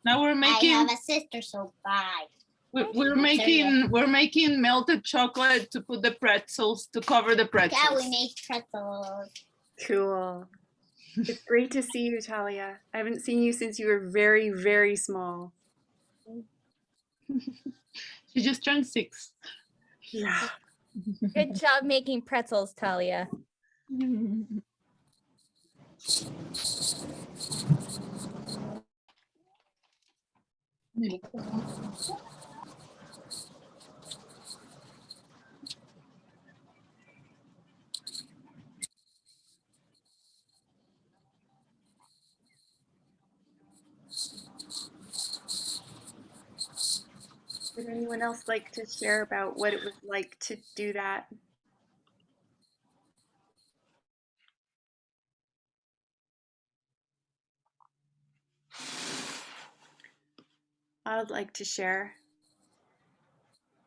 Now we're I making have a sister, so bye. we're making melted chocolate to put the pretzels, to cover the pretzels. Yeah, we make pretzels. Cool. It's great to see you, Talia. I haven't seen you since you were very, very small. She just turned 6. Yeah. Good job making pretzels, Talia. Would anyone else like to share about what it was like to do that? I'd like to share.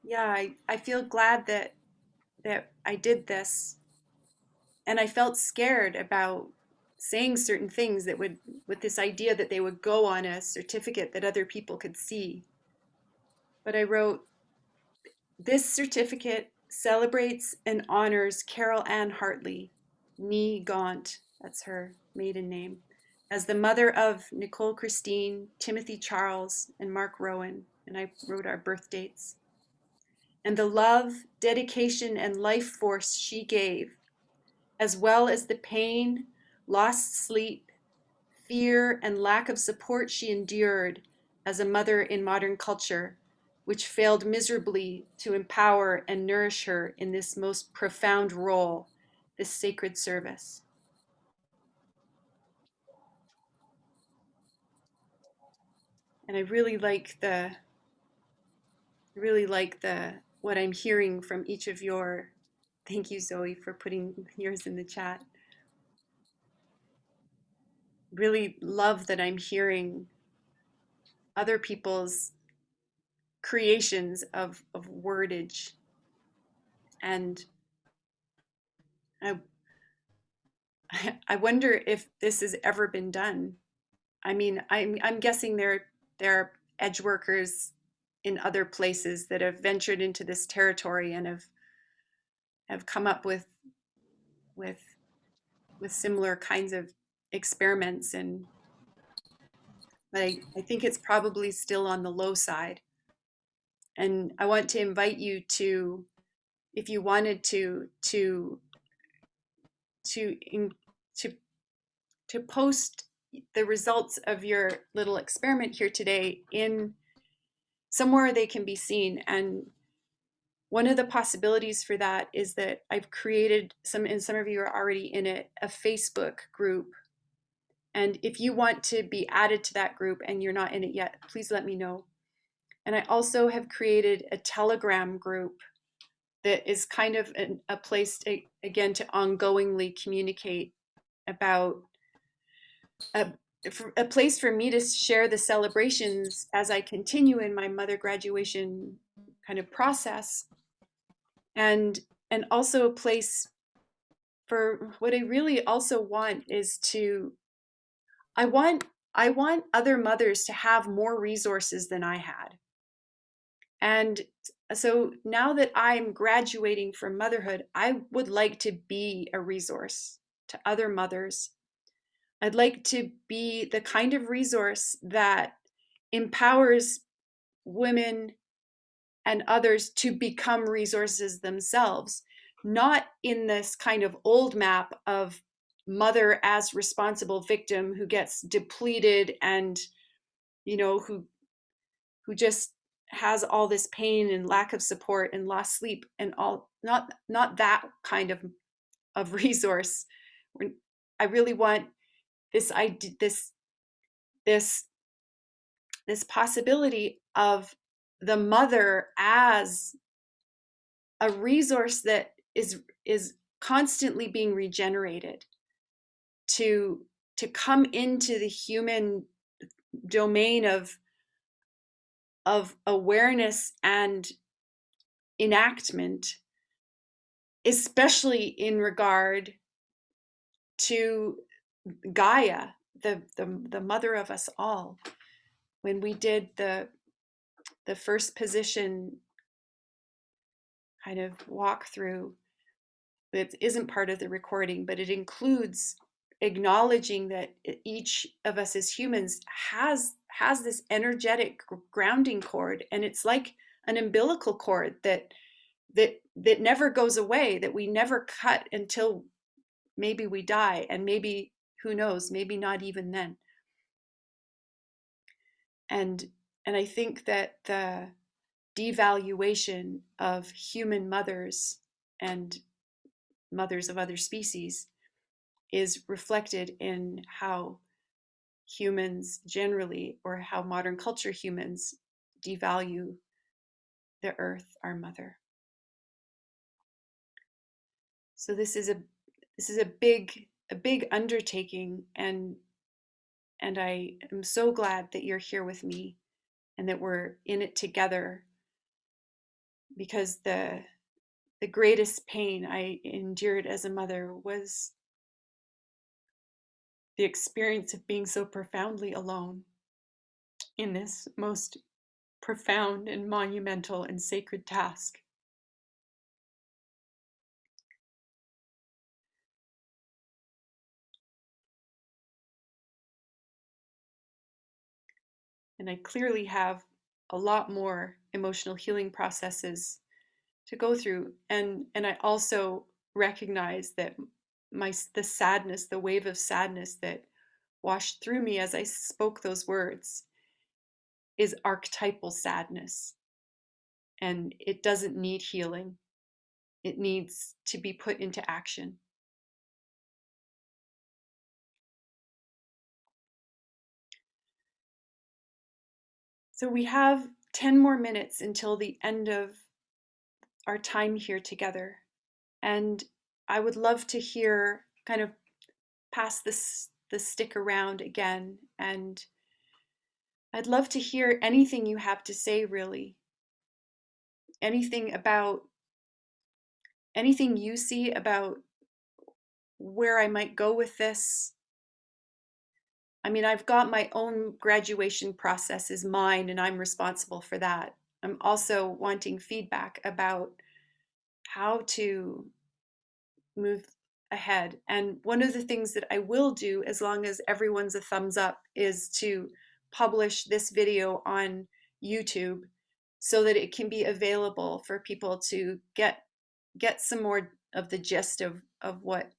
Yeah, I feel glad that I did this, and I felt scared about saying certain things that would, with this idea that they would go on a certificate that other people could see. But I wrote, this certificate celebrates and honors Carol Ann Hartley, nee Gaunt, that's her maiden name, as the mother of Nicole Christine, Timothy Charles, and Mark Rowan, and I wrote our birth dates. And the love, dedication, and life force she gave, as well as the pain, lost sleep, fear, and lack of support she endured as a mother in modern culture, which failed miserably to empower and nourish her in this most profound role, this sacred service. And I really like what I'm hearing from each of your, thank you, Zoe, for putting yours in the chat. Really love that I'm hearing other people's creations of wordage. And I wonder if this has ever been done. I mean, I'm guessing there are edge workers in other places that have ventured into this territory and have come up with similar kinds of experiments, but I think it's probably still on the low side. And I want to invite you to, if you wanted to post the results of your little experiment here today in somewhere they can be seen. And one of the possibilities for that is that I've created and some of you are already in it, a Facebook group. And if you want to be added to that group and you're not in it yet, please let me know. And I also have created a Telegram group that is kind of a place to, again, to ongoingly communicate about a, a place for me to share the celebrations as I continue in my mother graduation kind of process, and also a place for what I really also want is to I want other mothers to have more resources than I had. And so now that I'm graduating from motherhood, I would like to be a resource to other mothers. I'd like to be the kind of resource that empowers women and others to become resources themselves, not in this kind of old map of mother as responsible victim who gets depleted and, you know, who just has all this pain and lack of support and lost sleep and all, not that kind of resource. I really want this idea, this possibility of the mother as a resource that is constantly being regenerated to come into the human domain of awareness and enactment, especially in regard to Gaia, the mother of us all. When we did the first position kind of walkthrough, that isn't part of the recording, but it includes acknowledging that each of us as humans has this energetic grounding cord, and it's like an umbilical cord that never goes away, that we never cut until maybe we die, and maybe, who knows, maybe not even then. And I think that the devaluation of human mothers and mothers of other species is reflected in how humans generally, or how modern culture humans, devalue the earth, our mother. So this is a big undertaking, and I am so glad that you're here with me and that we're in it together, because the greatest pain I endured as a mother was the experience of being so profoundly alone in this most profound and monumental and sacred task. And I clearly have a lot more emotional healing processes to go through. And I also recognize that the sadness, the wave of sadness that washed through me as I spoke those words, is archetypal sadness. And it doesn't need healing. It needs to be put into action. So we have 10 more minutes until the end of our time here together. And I would love to hear, kind of pass the stick around again. And I'd love to hear anything you have to say, really. Anything you see about where I might go with this. I mean, I've got my own graduation process is mine, and I'm responsible for that. I'm also wanting feedback about how to move ahead. And one of the things that I will do, as long as everyone's a thumbs up, is to publish this video on YouTube so that it can be available for people to get some more of the gist of what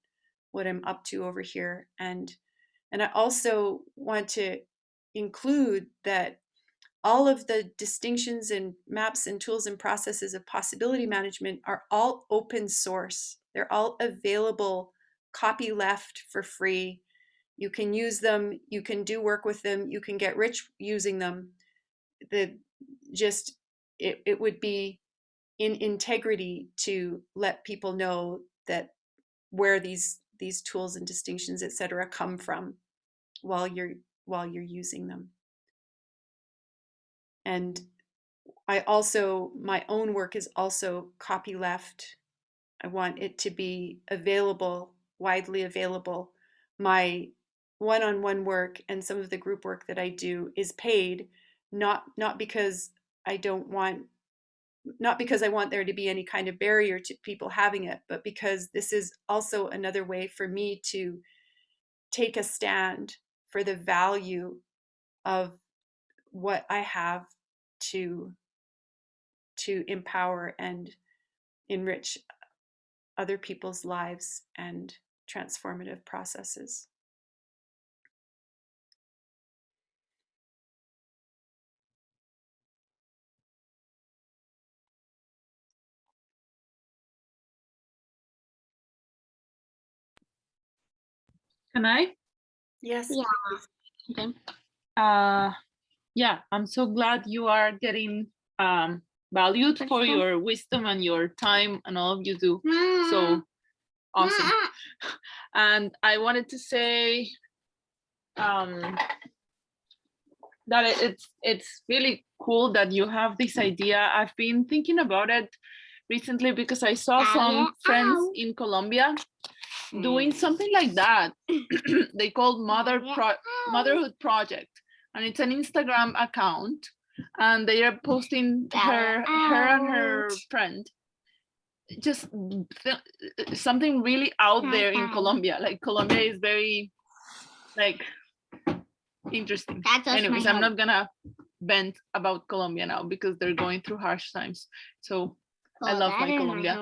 I'm up to over here. And I also want to include that all of the distinctions and maps and tools and processes of possibility management are all open source. They're all available, copy left, for free. You can use them, you can do work with them, you can get rich using them. It would be in integrity to let people know that where these these tools and distinctions, etc., come from while you're using them. And my own work is also copyleft. I want it to be available, widely available. My one-on-one work and some of the group work that I do is paid, not because I don't want, not because I want there to be any kind of barrier to people having it, but because this is also another way for me to take a stand for the value of what I have to empower and enrich other people's lives and transformative processes. Can I? Yes. Yeah. Okay. Yeah, I'm so glad you are getting valued for your wisdom and your time and all you do. So awesome. And I wanted to say that it's really cool that you have this idea. I've been thinking about it recently because I saw some friends in Colombia doing something like that. They called Motherhood Project, and it's an Instagram account, and they are posting her and her friend just something really out there in Colombia. Like Colombia is very like interesting. Anyways, I'm not gonna vent about Colombia now because they're going through harsh times. So I love my Colombia.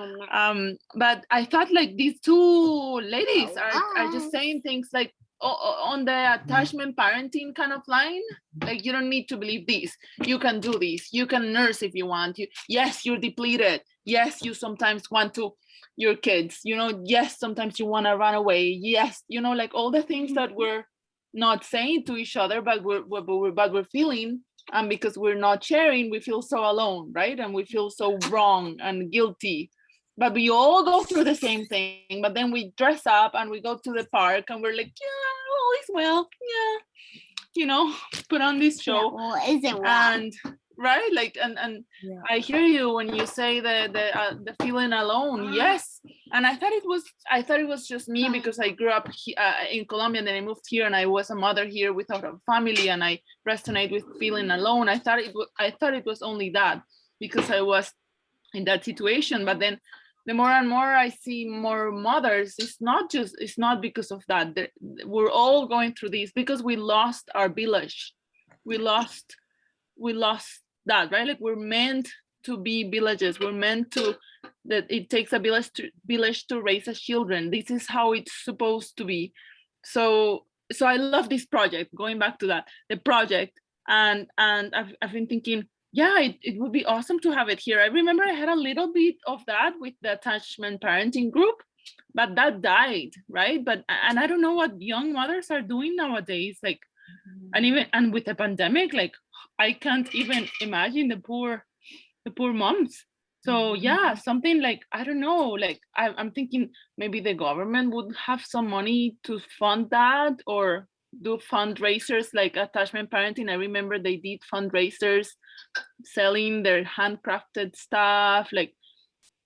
But I thought like these two ladies are just saying things like on the attachment parenting kind of line. Like you don't need to believe this. You can do this. You can nurse if you want. Yes, you're depleted. Yes, you sometimes want to your kids. Yes, sometimes you want to run away. Yes, like all the things that we're not saying to each other, but we're feeling. And because we're not sharing, we feel so alone, right? And we feel so wrong and guilty. But we all go through the same thing. But then we dress up and we go to the park and we're like, yeah, all is well. Yeah, put on this show. Yeah, well, is it well? And right, like, and Yeah. I hear you when you say the feeling alone. Yes, and I thought it was just me because I grew up in Colombia and then I moved here and I was a mother here without a family and I resonate with feeling alone. I thought it was only that because I was in that situation. But then the more and more I see more mothers, it's not because of that. We're all going through this because we lost our village. We lost that, right? Like we're meant to be villages. We're meant to, that it takes a village to raise a children. This is how it's supposed to be. So I love this project, going back to that, the project. And I've been thinking, yeah, it would be awesome to have it here. I remember I had a little bit of that with the attachment parenting group, but that died, right? And I don't know what young mothers are doing nowadays. Like, and with the pandemic, like I can't even imagine the poor moms. So yeah, something like, I don't know, like I'm thinking maybe the government would have some money to fund that or do fundraisers like attachment parenting. I remember they did fundraisers selling their handcrafted stuff, like,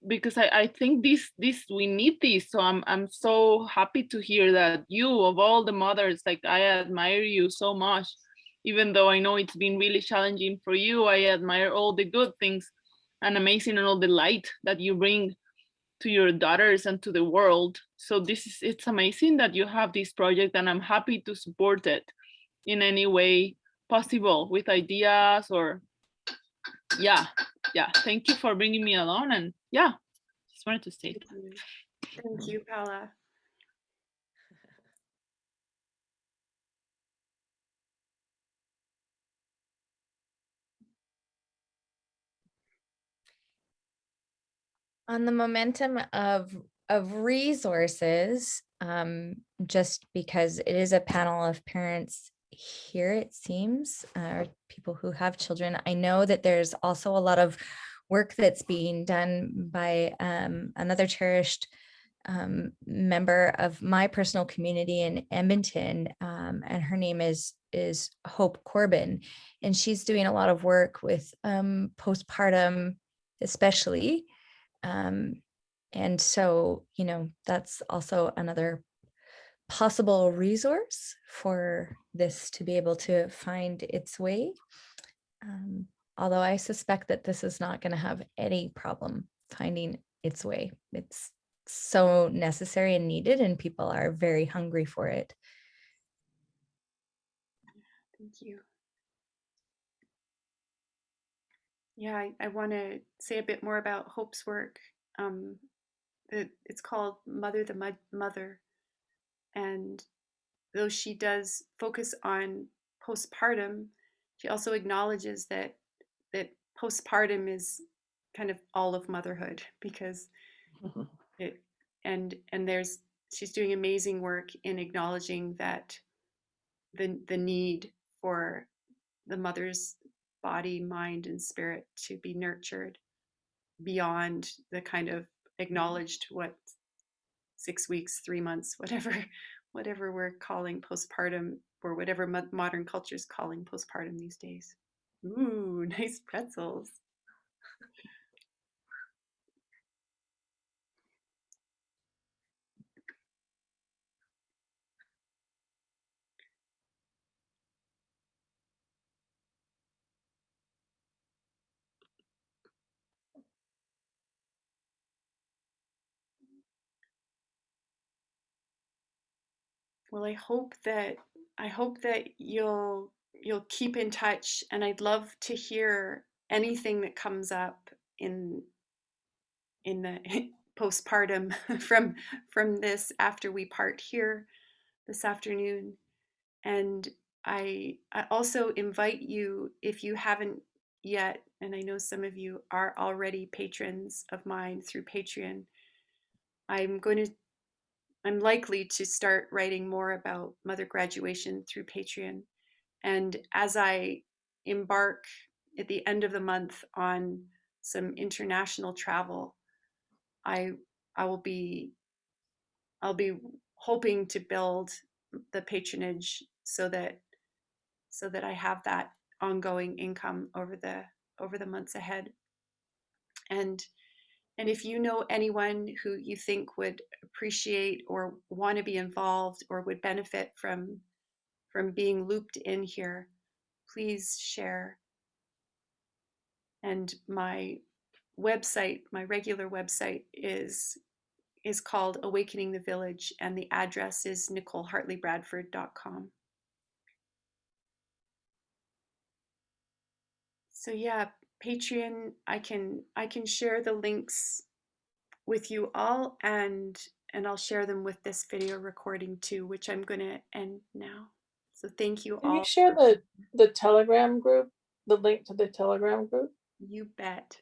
because I think this we need this. So I'm so happy to hear that you, of all the mothers, like I admire you so much. Even though I know it's been really challenging for you, I admire all the good things and amazing and all the light that you bring to your daughters and to the world. So it's amazing that you have this project, and I'm happy to support it in any way possible with ideas or yeah. Thank you for bringing me along, and yeah, just wanted to say that. Thank you, Paula. On the momentum of resources, just because it is a panel of parents here, it seems, or people who have children, I know that there's also a lot of work that's being done by another cherished member of my personal community in Edmonton, and her name is Hope Corbin, and she's doing a lot of work with postpartum, especially. And so, you know, that's also another possible resource for this to be able to find its way. Although I suspect that this is not going to have any problem finding its way. It's so necessary and needed, and people are very hungry for it. Thank you. Yeah, I want to say a bit more about Hope's work. It's called Mother the Mother. And though she does focus on postpartum, she also acknowledges that postpartum is kind of all of motherhood, because it and there's she's doing amazing work in acknowledging that the need for the mother's body, mind, and spirit to be nurtured beyond the kind of acknowledged 6 weeks, 3 months, whatever we're calling postpartum, or whatever modern culture is calling postpartum these days. Ooh, nice pretzels. Well, I hope that you'll keep in touch, and I'd love to hear anything that comes up in the postpartum from this after we part here this afternoon. And I also invite you, if you haven't yet, and I know some of you are already patrons of mine through Patreon, I'm going to I'm likely to start writing more about mother graduation through Patreon. And as I embark at the end of the month on some international travel, I I will be I'll be hoping to build the patronage so that I have that ongoing income over the months ahead. And if you know anyone who you think would appreciate or want to be involved or would benefit from being looped in here, please share. And my website, my regular website, is called Awakening the Village, and the address is NicoleHartleyBradford.com. So yeah, Patreon, I can share the links with you all, and I'll share them with this video recording too, which I'm going to end now. So thank you Can you all. share the Telegram group, the link to the Telegram group? You bet.